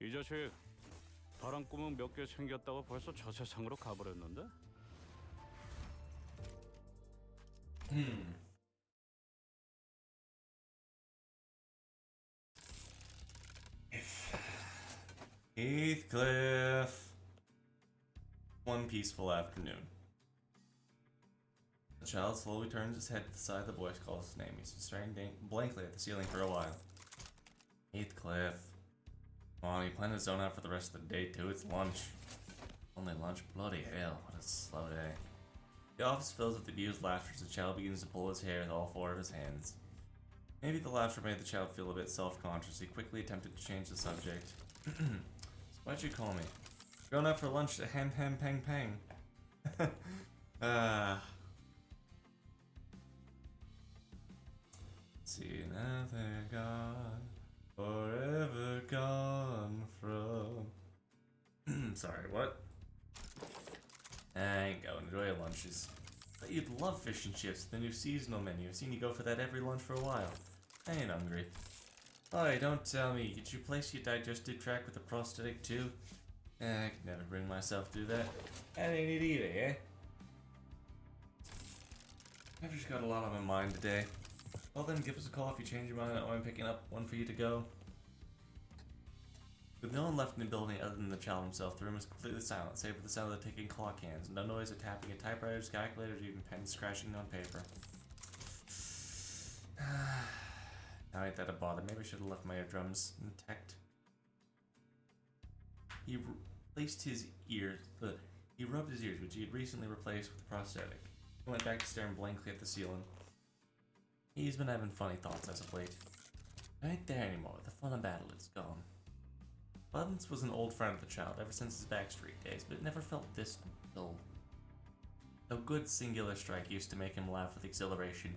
이 자식 바람 꿈은 몇 개 생겼다고 벌써 저 세상으로 가버렸는데?
Heathcliff. One peaceful afternoon. The child slowly turns his head to the side the voice calls his name. He's been staring blankly at the ceiling for a while. Heathcliff. Come on, you plan to zone out for the rest of the day too? It's lunch. Only lunch? Bloody hell, what a slow day. The office fills with amused laughter as the child begins to pull his hair with all four of his hands. Maybe the laughter made the child feel a bit self-conscious. He quickly attempted to change the subject. So why'd you call me? Going out for lunch at ham ham pang pang. See, now they're gone, forever gone from. Sorry, what? I ain't going. Enjoy your lunches. But you'd love fish and chips, the new seasonal menu. I've seen you go for that every lunch for a while. I ain't hungry. Oh, don't tell me. Did you place your digestive tract with a prosthetic too? I could never bring myself to do that. That ain't it either, eh? I've just got a lot on my mind today. Well then, give us a call if you change your mind on when I'm picking up one for you to go. With no one left in the building other than the child himself, the room is completely silent, save for the sound of the ticking clock hands, no noise of tapping at typewriters, calculators, or even pens scratching on paper. Now ain't that a bother? Maybe I should have left my eardrums intact. He replaced his ears. He rubbed his ears, which he had recently replaced with a prosthetic. He went back to staring blankly at the ceiling. He's been having funny thoughts as of late. It ain't there anymore. The fun of battle is gone. Buttons was an old friend of the child ever since his Backstreet days, but it never felt this dull. A good singular strike used to make him laugh with exhilaration.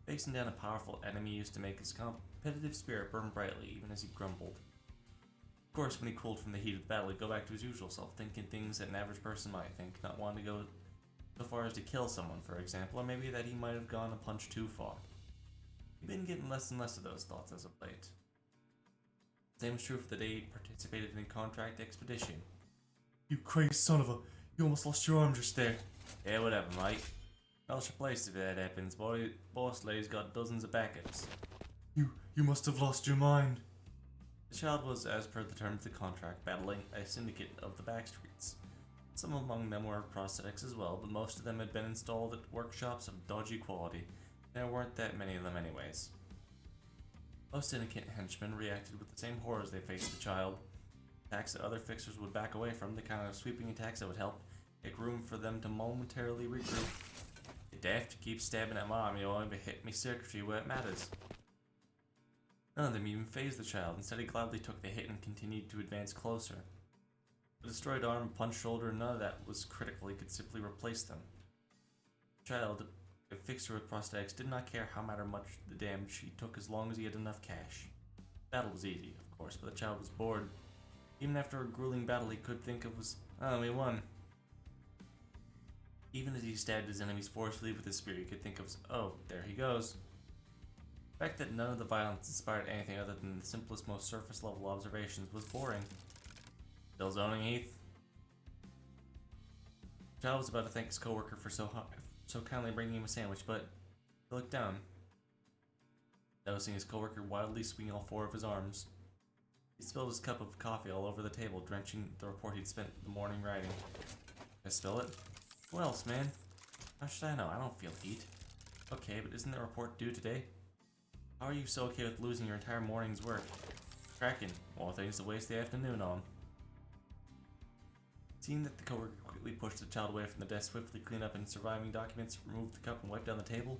Facing down a powerful enemy used to make his competitive spirit burn brightly, even as he grumbled. Of course, when he cooled from the heat of battle, he'd go back to his usual self, thinking things that an average person might think, not wanting to go so far as to kill someone, for example, or maybe that he might have gone a punch too far. He'd been getting less and less of those thoughts as of late. Same was true for the day he participated in a contract expedition. You crazy son of a... You almost lost your arm just there. Yeah, whatever, Mike. Else replaced if that happens, boy. Boss lady's got dozens of backups. You must have lost your mind. The child was, as per the terms of the contract, battling a syndicate of the Backstreets. Some among them were prosthetics as well, but most of them had been installed at workshops of dodgy quality. There weren't that many of them anyways. Most syndicate henchmen reacted with the same horrors they faced the child. Attacks that other fixers would back away from, the kind of sweeping attacks that would help make room for them to momentarily regroup. You daft to keep stabbing at Mom, you'll only hit me circuitry where it matters. None of them even fazed the child. Instead, he gladly took the hit and continued to advance closer. A destroyed arm, punched shoulder, none of that was critical. He could simply replace them. The child, a fixer with prosthetics, did not care how much the damage he took as long as he had enough cash. Battle was easy, of course, but the child was bored. Even after a grueling battle he could think of was, oh, we won. Even as he stabbed his enemies forcefully with his spear, he could think of, oh, there he goes. The fact that none of the violence inspired anything other than the simplest, most surface-level observations was boring. Still zoning, Heath? The child was about to thank his coworker for so kindly bringing him a sandwich, but he looked down, noticing his coworker wildly swinging all four of his arms. He spilled his cup of coffee all over the table, drenching the report he'd spent the morning writing. Did I spill it? Who else, man? How should I know? I don't feel heat. Okay, but isn't the report due today? How are you so okay with losing your entire morning's work? Cracking. More things to waste the afternoon on. Seeing that the coworker quickly pushed the child away from the desk, swiftly cleaned up any surviving documents, removed the cup, and wiped down the table,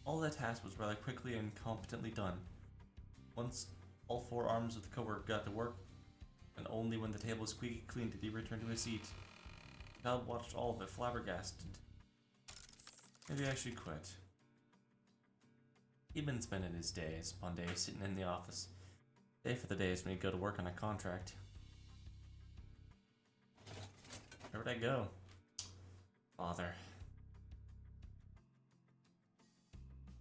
all that task was rather quickly and competently done. Once all four arms of the coworker got to work, and only when the table was squeaky clean did he return to his seat. The child watched all of it, flabbergasted. Maybe I should quit. He'd been spending his days upon days sitting in the office. Day for the days when he'd go to work on a contract. Where would I go? Bother.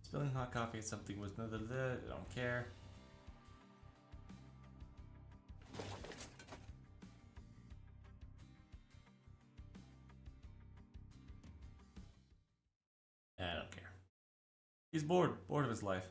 Spilling hot coffee at something was none of that. I don't care. I don't care. He's bored of his life.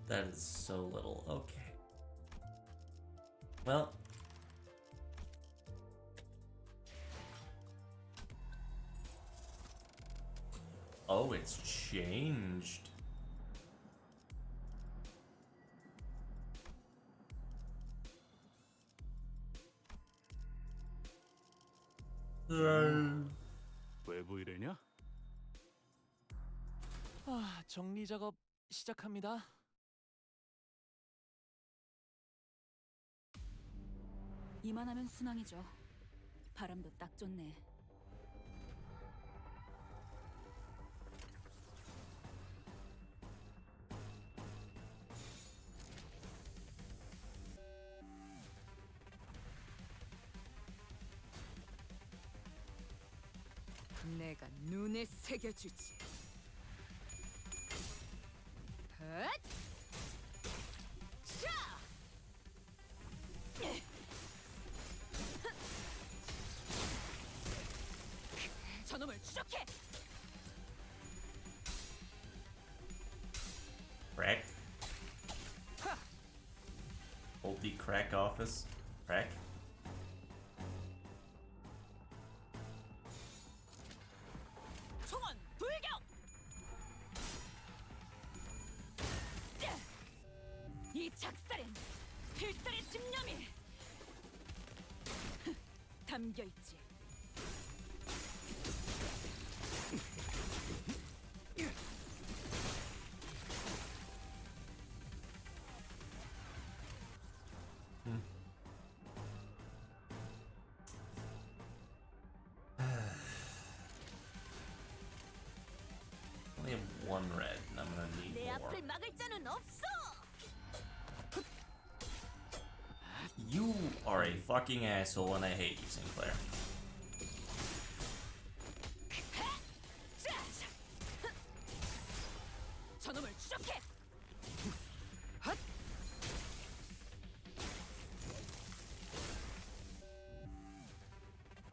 That is so little. Okay. Well. Oh, it's changed.
외부 일이냐?
아, 정리 작업 시작합니다.
이만하면 순항이죠. 바람도 딱 좋네. 내가 눈에 새겨주지. 헛! 자! 저놈을 추적해!
Crack. Multi crack office. Crack.
총원 불격! 이 작살엔 필살의 집념이 담겨있지.
Only have one red, and I'm gonna need
내
more.
앞을 막을 자는 없어.
You are a fucking asshole, and I hate you, Sinclair.
저놈을 추적해!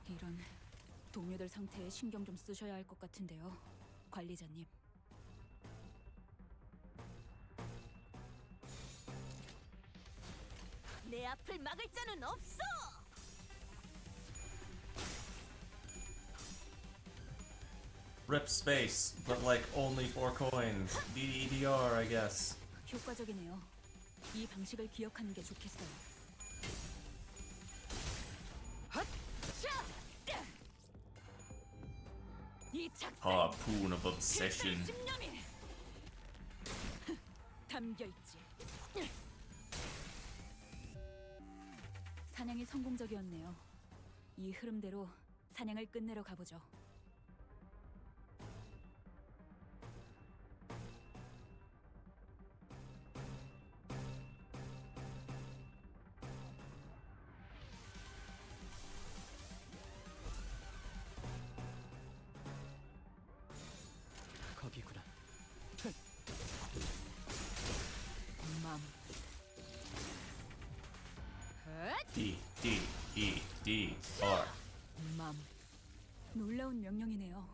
이런 동료들 상태에 신경 좀 쓰셔야 할 것 같은데요, 관리자님.
내 앞을 막을 자는 없어.
Rip space, but like only 4 coins. DDR, I guess.
효과적이네요. 이 방식을 기억하는 게 좋겠어요. 이 작살
Harpoon of obsession.
집념이 담겨있지. 사냥이 성공적이었네요. 이 흐름대로 사냥을 끝내러 가보죠.
거기구나.
맘.
D, D, E, D, R.
맘. 놀라운 명령이네요.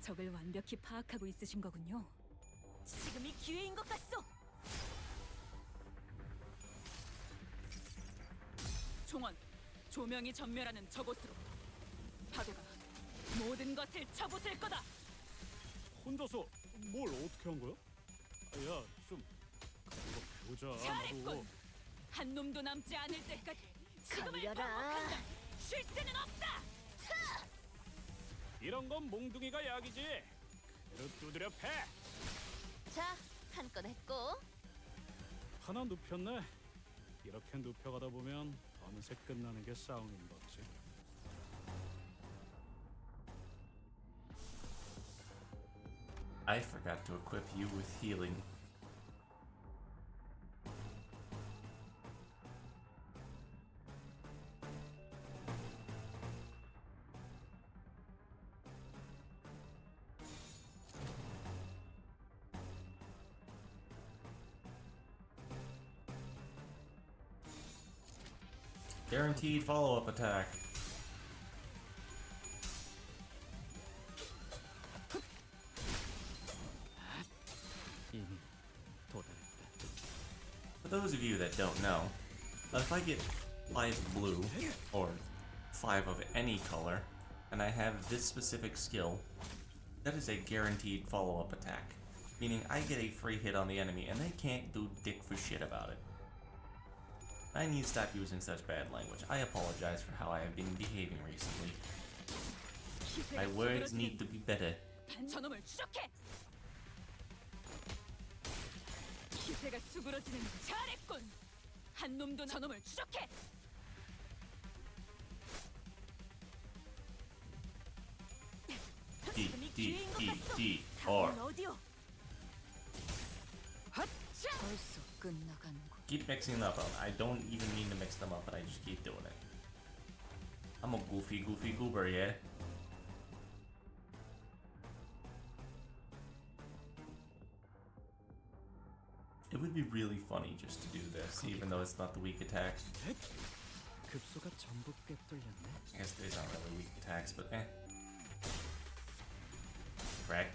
적을 완벽히 파악하고 있으신 거군요.
지금이 기회인 것 같소.
총원, 조명이 전멸하는 저곳으로. 파도가 모든 것을 쳐부술 거다.
혼자서 뭘 어떻게 한 거야? 야, 좀 그거 보자.
잘했군. 한 놈도 남지 않을 때까지 지금을
걸려라.
반복한다. 쉴 새는 없다.
이런 건 몽둥이가 약이지. 그대로 두드려 패.
자, 한 건 했고.
하나 눕혔네. 이렇게 눕혀가다 보면 어느새 끝나는 게 싸우는 거지.
I forgot to equip you with healing. Guaranteed follow-up attack.
이미 도달했다.
those of you that don't know, if I get 5 blue, or 5 of any color, and I have this specific skill, that is a guaranteed follow-up attack. Meaning I get a free hit on the enemy, and they can't do dick for shit about it. I need to stop using such bad language. I apologize for how I have been behaving recently. My words need to be better.
저놈을 추적해. 기세가 수그러지는 잘했군. 한 놈도 저놈을 추적해.
R.
어디요?
벌써 끝나가는군.
Keep mixing them up. I don't even mean to mix them up, but I just keep doing it. I'm a goofy goober, yeah? It would be really funny just to do this, even though it's not the weak attacks.
급소가 전부 꿰뚫렸네.
I guess these aren't really weak attacks, but eh. Crack.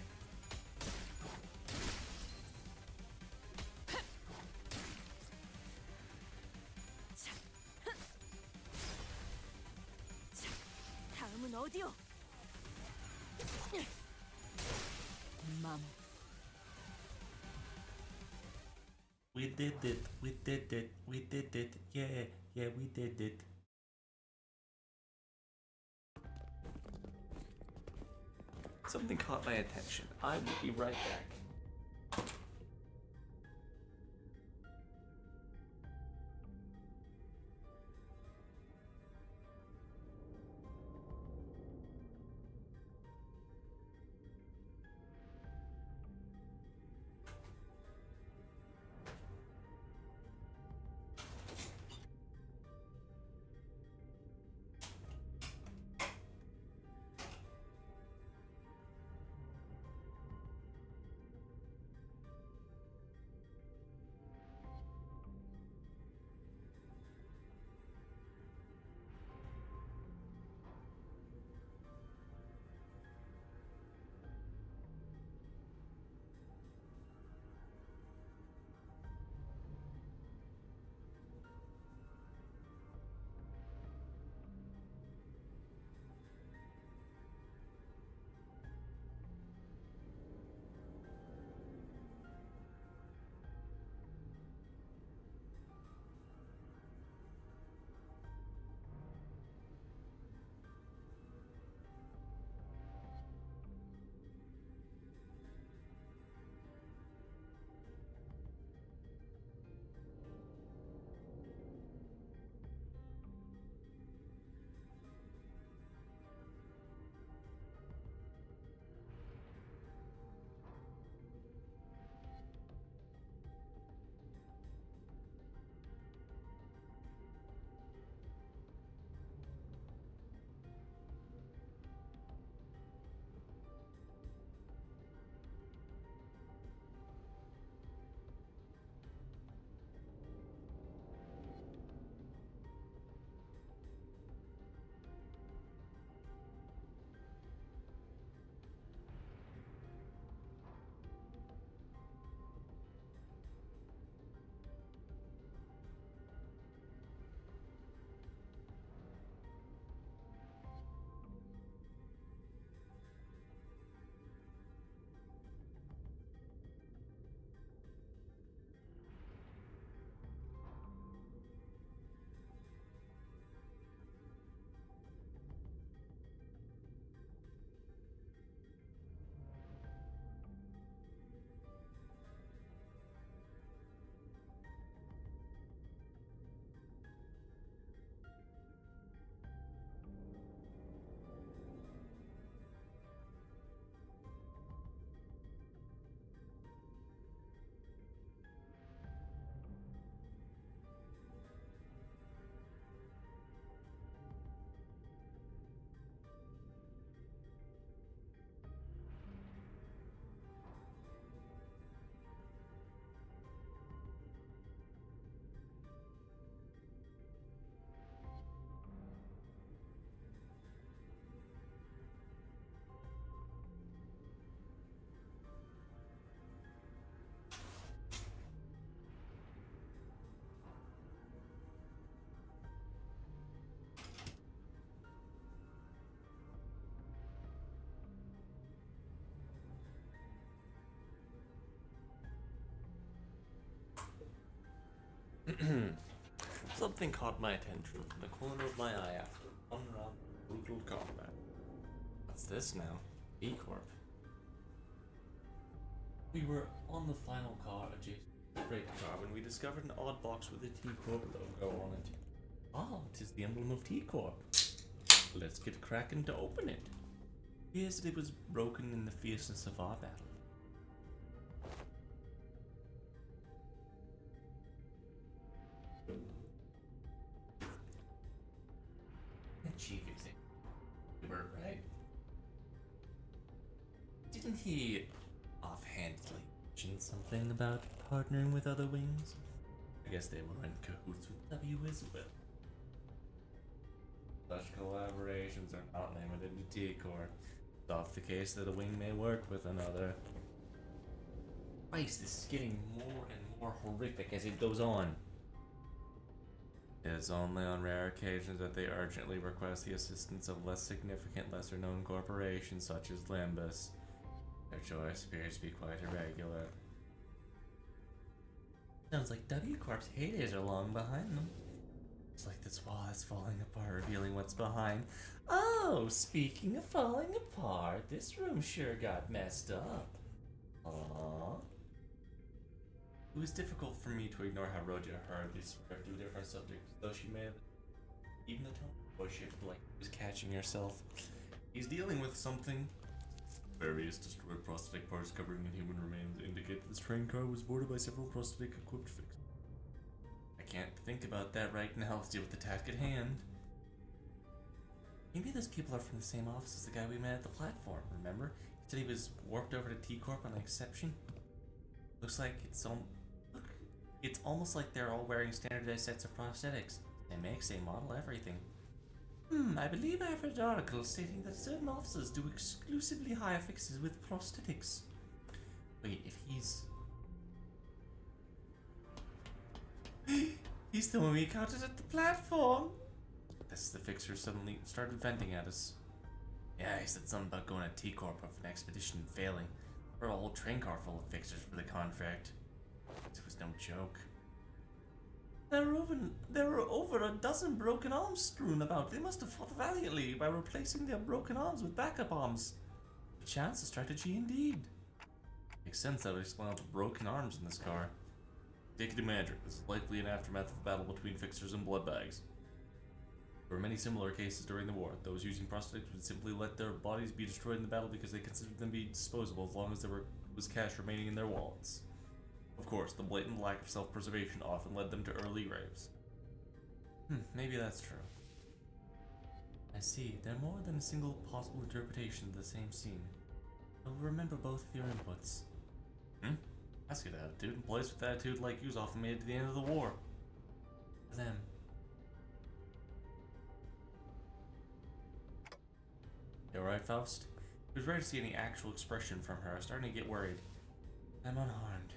다음은 어디요?
맘.
We did it, we did it, we did it, yeah, we did it. Something caught my attention. I will be right back. Something caught my attention from the corner of my eye after one round of brutal combat. What's this now? E-Corp. We were on the final car adjacent to the freight car when we discovered an odd box with a T-Corp logo on it. Oh, it is the emblem of T-Corp. Let's get cracking to open it. It appears that it was broken in the fierceness of our battle. The chief executive, right? Didn't he offhandedly mention something about partnering with other wings? I guess they were in cahoots with W as well. Such collaborations are not limited to T-Corp. It's off the case that a wing may work with another. Christ, this is getting more and more horrific as it goes on. It is only on rare occasions that they urgently request the assistance of less significant, lesser-known corporations such as Limbus. Their choice appears to be quite irregular. Sounds like W Corp's heydays are long behind them. It's like this wall is falling apart, revealing what's behind. Oh, speaking of falling apart, this room sure got messed up. Aww. It was difficult for me to ignore how Roja heard these two different subjects, though she may have even the tone of voice shifted like she was catching herself. He's dealing with something. Various destroyed prosthetic parts covering inhuman remains indicate that this train car was boarded by several prosthetic equipped fixers. I can't think about that right now. Let's deal with the task at hand. Maybe those people are from the same office as the guy we met at the platform, remember? He said he was warped over to T-Corp on an exception. Looks like it's almost like they're all wearing standardized sets of prosthetics. They make, same model, everything. I believe I have read an article stating that certain officers do exclusively hire fixes with prosthetics. Wait, if he's the one we encountered at the platform. This the fixer suddenly started venting at us. Yeah, he said something about going to T-Corp of an expedition and failing. We're a whole train car full of fixers for the contract. It was no joke. There were over a dozen broken arms strewn about. They must have fought valiantly by replacing their broken arms with backup arms. A chance, a strategy indeed. Makes sense that would explain all the broken arms in this car. Take it to Madrid. This is likely an aftermath of a battle between fixers and blood bags. There were many similar cases during the war. Those using prosthetics would simply let their bodies be destroyed in the battle because they considered them to be disposable as long as there was cash remaining in their wallets. Of course, the blatant lack of self-preservation often led them to early graves. Maybe that's true. I see. There are more than a single possible interpretation of the same scene. I will remember both of your inputs. That's good attitude. Employees with attitude like you's often made it to the end of the war. For them. You alright, Faust? It was rare to see any actual expression from her. I was starting to get worried. I'm unharmed.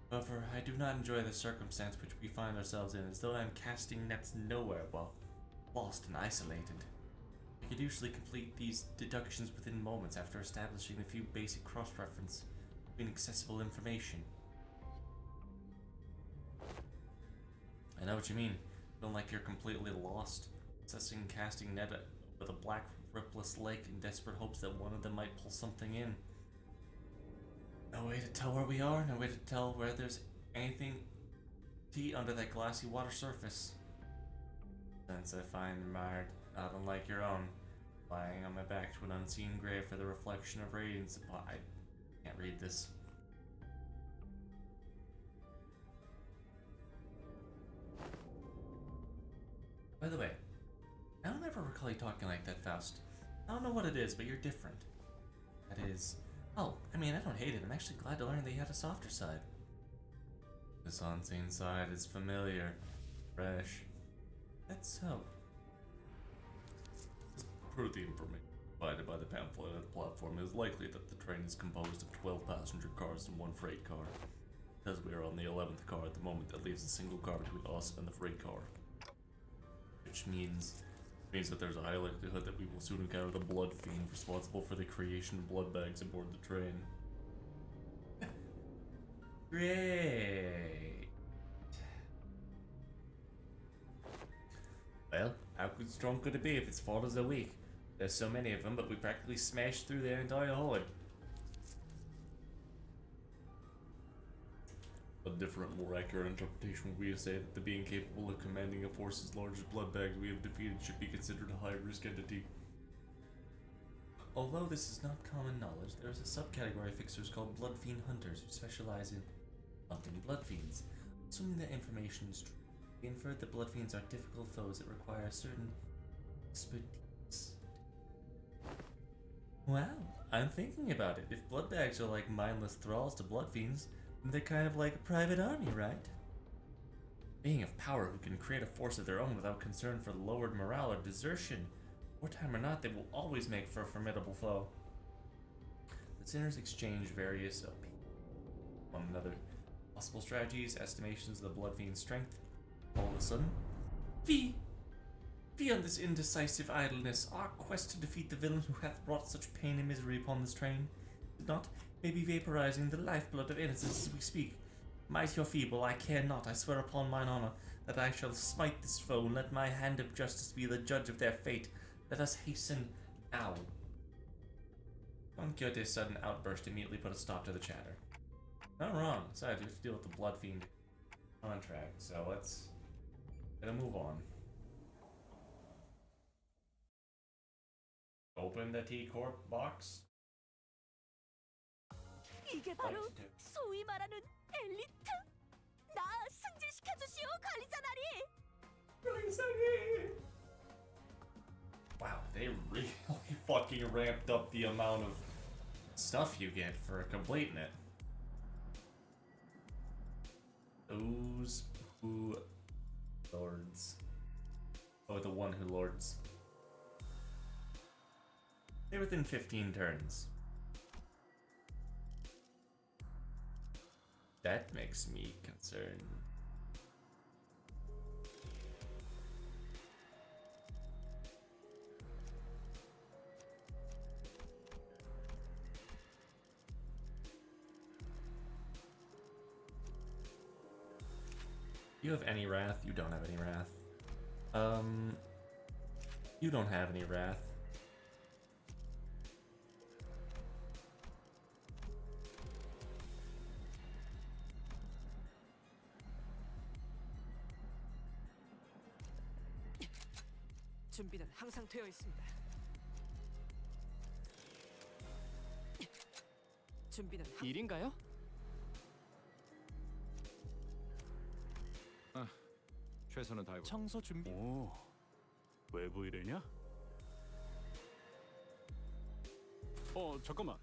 However, I do not enjoy the circumstance which we find ourselves in, as though I am casting nets nowhere while lost and isolated. I could usually complete these deductions within moments after establishing a few basic cross-reference between accessible information. I know what you mean. Feeling like you're completely lost, assessing and casting net with a black, ripless lake in desperate hopes that one of them might pull something in. No way to tell where we are, no way to tell where there's anything to eat under that glassy water surface. Since I find admired, not unlike your own, lying on my back to an unseen grave for the reflection of radiance upon. I can't read this. By the way, I don't ever recall you talking like that, Faust. I don't know what it is, but you're different. That is... Oh, I mean, I don't hate it. I'm actually glad to learn that you had a softer side. This unseen side is familiar. Fresh. That's so. Per the information provided by the pamphlet at the platform, it is likely that the train is composed of 12 passenger cars and one freight car. Because we are on the 11th car at the moment, that leaves a single car between us and the freight car. Which means that there's a high likelihood that we will soon encounter the blood fiend responsible for the creation of blood bags aboard the train. Great. Well, how good strong could it be if its fighters are weak? There's so many of them, but we practically smashed through their entire horde. A different, more accurate interpretation would be to say that the being capable of commanding a force as large as bloodbags we have defeated should be considered a high-risk entity. Although this is not common knowledge, there is a subcategory of fixers called blood fiend hunters who specialize in hunting blood fiends. Assuming that information is true, we inferred that blood fiends are difficult foes that require a certain expertise. Wow, I'm thinking about it. If bloodbags are like mindless thralls to blood fiends, then they're kind of like a private army, right? Being of power who can create a force of their own without concern for lowered morale or desertion. Wartime or not, they will always make for a formidable foe. The sinners exchange various opinions with one another. Possible strategies, estimations of the blood fiend's strength. All of a sudden, beyond this indecisive idleness, our quest to defeat the villain who hath brought such pain and misery upon this train, is not, maybe vaporizing the lifeblood of innocence as we speak. Mighty or feeble, I care not, I swear upon mine honor, that I shall smite this foe, and let my hand of justice be the judge of their fate. Let us hasten now. Don Quixote's sudden outburst immediately put a stop to the chatter. Not wrong. Besides, we have to deal with the Blood Fiend contract, so let's move on. Open the T-Corp box.
이게 바로 소위 말하는 엘리트? 나 승진시켜주시오, 관리자나리!
Wow, they really fucking ramped up the amount of stuff you get for completing it. Those who lords. Oh, the one who lords. They're within 15 turns. That makes me concerned. You have any wrath? You don't have any wrath. You don't have any wrath.
준비는 항상 되어 있습니다. 준비는 일인가요?
최선을 다해보.
청소 준비.
오, 외부 일이냐? 잠깐만.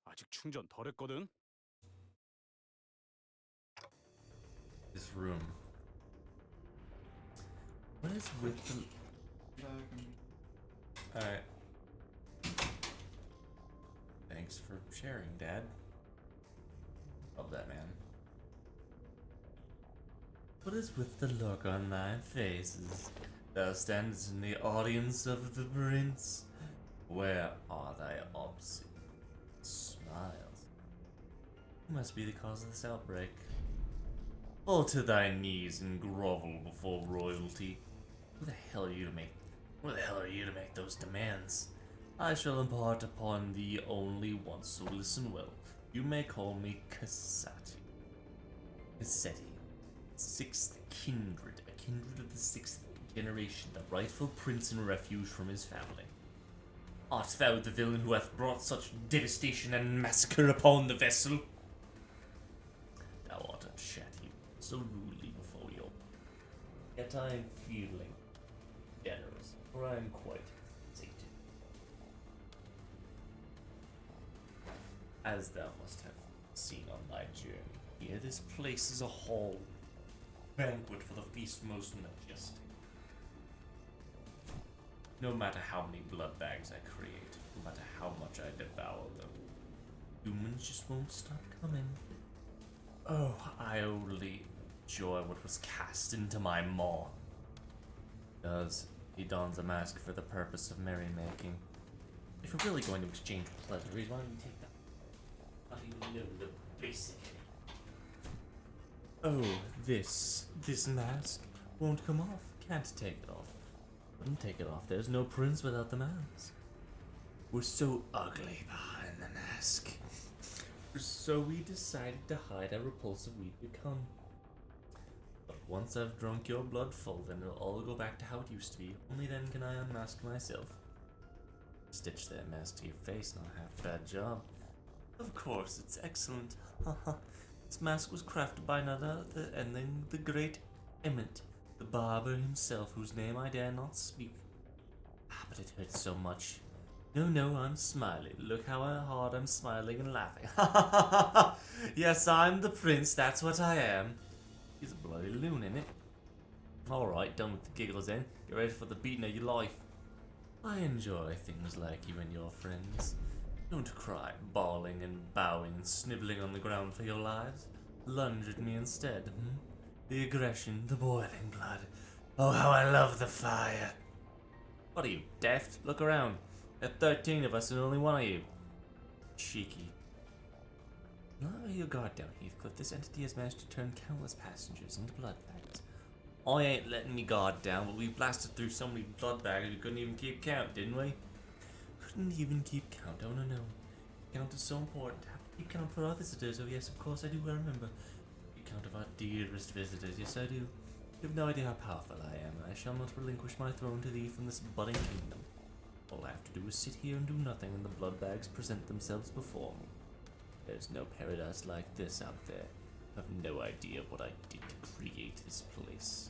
아직 충전 덜 했거든.
This room. What is with the... Alright. Thanks for sharing, Dad. Love that, man. What is with the look on thy faces? Thou standest in the audience of the prince. Where are thy obscene smiles? You must be the cause of this outbreak. Fall to thy knees and grovel before royalty. Who the hell are you to make those demands? I shall impart upon thee only once, so listen well. You may call me Cassetti. Cassetti. Sixth kindred, a kindred of the sixth generation, the rightful prince and refuge from his family. Art thou the villain who hath brought such devastation and massacre upon the vessel? Thou art a chatty so rudely before your... Yet I am feeling generous, for I am quite sated. As thou must have seen on thy journey here, this place is a hall. Banquet for the feast most majestic. No matter how many blood bags I create, no matter how much I devour them, humans just won't stop coming. Oh, I only enjoy what was cast into my maw. He dons a mask for the purpose of merrymaking. If we're really going to exchange pleasantries, why don't we take that? How do you know the basic? Oh, this mask won't come off. Can't take it off. Take it off. There's no prince without the mask. We're so ugly behind the mask. So we decided to hide how repulsive we'd become. But once I've drunk your blood full, then it'll all go back to how it used to be. Only then can I unmask myself. Stitch that mask to your face, not a half bad job. Of course, it's excellent. This mask was crafted by none other than the great Emmett, the barber himself, whose name I dare not speak. But it hurts so much. No, I'm smiling. Look how hard I'm smiling and laughing. Yes, I'm the prince, that's what I am. He's a bloody loon, innit? Alright, done with the giggles then. Get ready for the beating of your life. I enjoy things like you and your friends. Don't cry, bawling and bowing and sniveling on the ground for your lives. Lunge at me instead, The aggression, the boiling blood. Oh, how I love the fire. What are you, deaf? Look around. There are 13 of us and only one of you. Cheeky. Lower your guard down, Heathcliff. This entity has managed to turn countless passengers into blood bags. I ain't letting me guard down, but we blasted through so many blood bags we couldn't even keep count, didn't we? Couldn't even keep count. Oh no. Count is so important. Have to keep count for our visitors. Oh yes, of course I do. I remember. Keep count of our dearest visitors. Yes, I do. You have no idea how powerful I am. I shall not relinquish my throne to thee from this budding kingdom. All I have to do is sit here and do nothing, and the blood bags present themselves before me. There's no paradise like this out there. I have no idea what I did to create this place.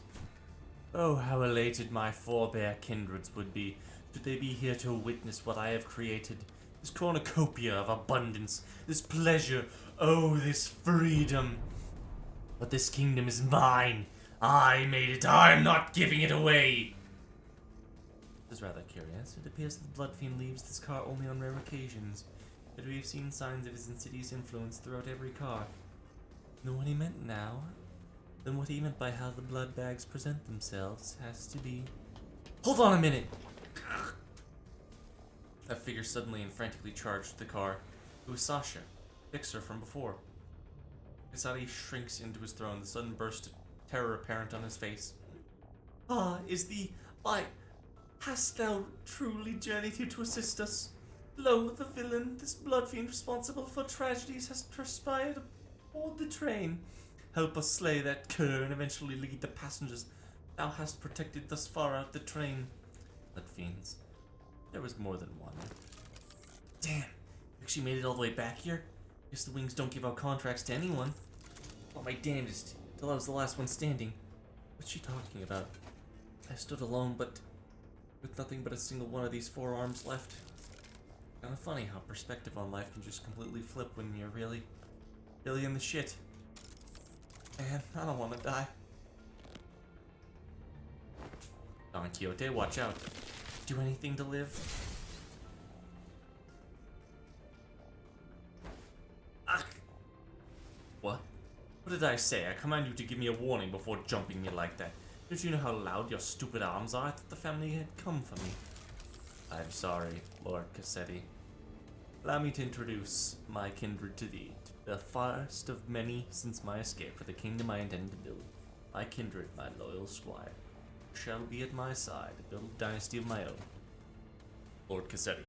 Oh, how elated my forebear kindreds would be should they be here to witness what I have created. This cornucopia of abundance, this pleasure, oh, this freedom. But this kingdom is mine. I made it. I'm not giving it away. This is rather curious. It appears that the Blood Fiend leaves this car only on rare occasions, but we have seen signs of his insidious influence throughout every car. Know what he meant now? Then what he meant by how the blood bags present themselves has to be... Hold on a minute! That figure suddenly and frantically charged the car. It was Sasha, Fixer from before. Kasadi shrinks into his throne, the sudden burst of terror apparent on his face. Hast thou truly journeyed here to assist us? Lo, the villain, this blood fiend responsible for tragedies, has transpired aboard the train. Help us slay that cur and eventually lead the passengers thou hast protected thus far out the train. Blood fiends. There was more than one. Damn, actually made it all the way back here? Guess the wings don't give out contracts to anyone. Fought my damnedest till I was the last one standing. What's she talking about? I stood alone, but with nothing but a single one of these 4 arms left. Kinda funny how perspective on life can just completely flip when you're really in the shit. Man, I don't want to die. Don Quixote, watch out. Do anything to live. Ah! What? What did I say? I command you to give me a warning before jumping me like that. Don't you know how loud your stupid arms are? I thought the family had come for me. I'm sorry, Lord Cassetti. Allow me to introduce my kindred to thee, the first of many since my escape for the kingdom I intend to build. My kindred, my loyal squire, shall be at my side to build a dynasty of my own. Lord Cassetti.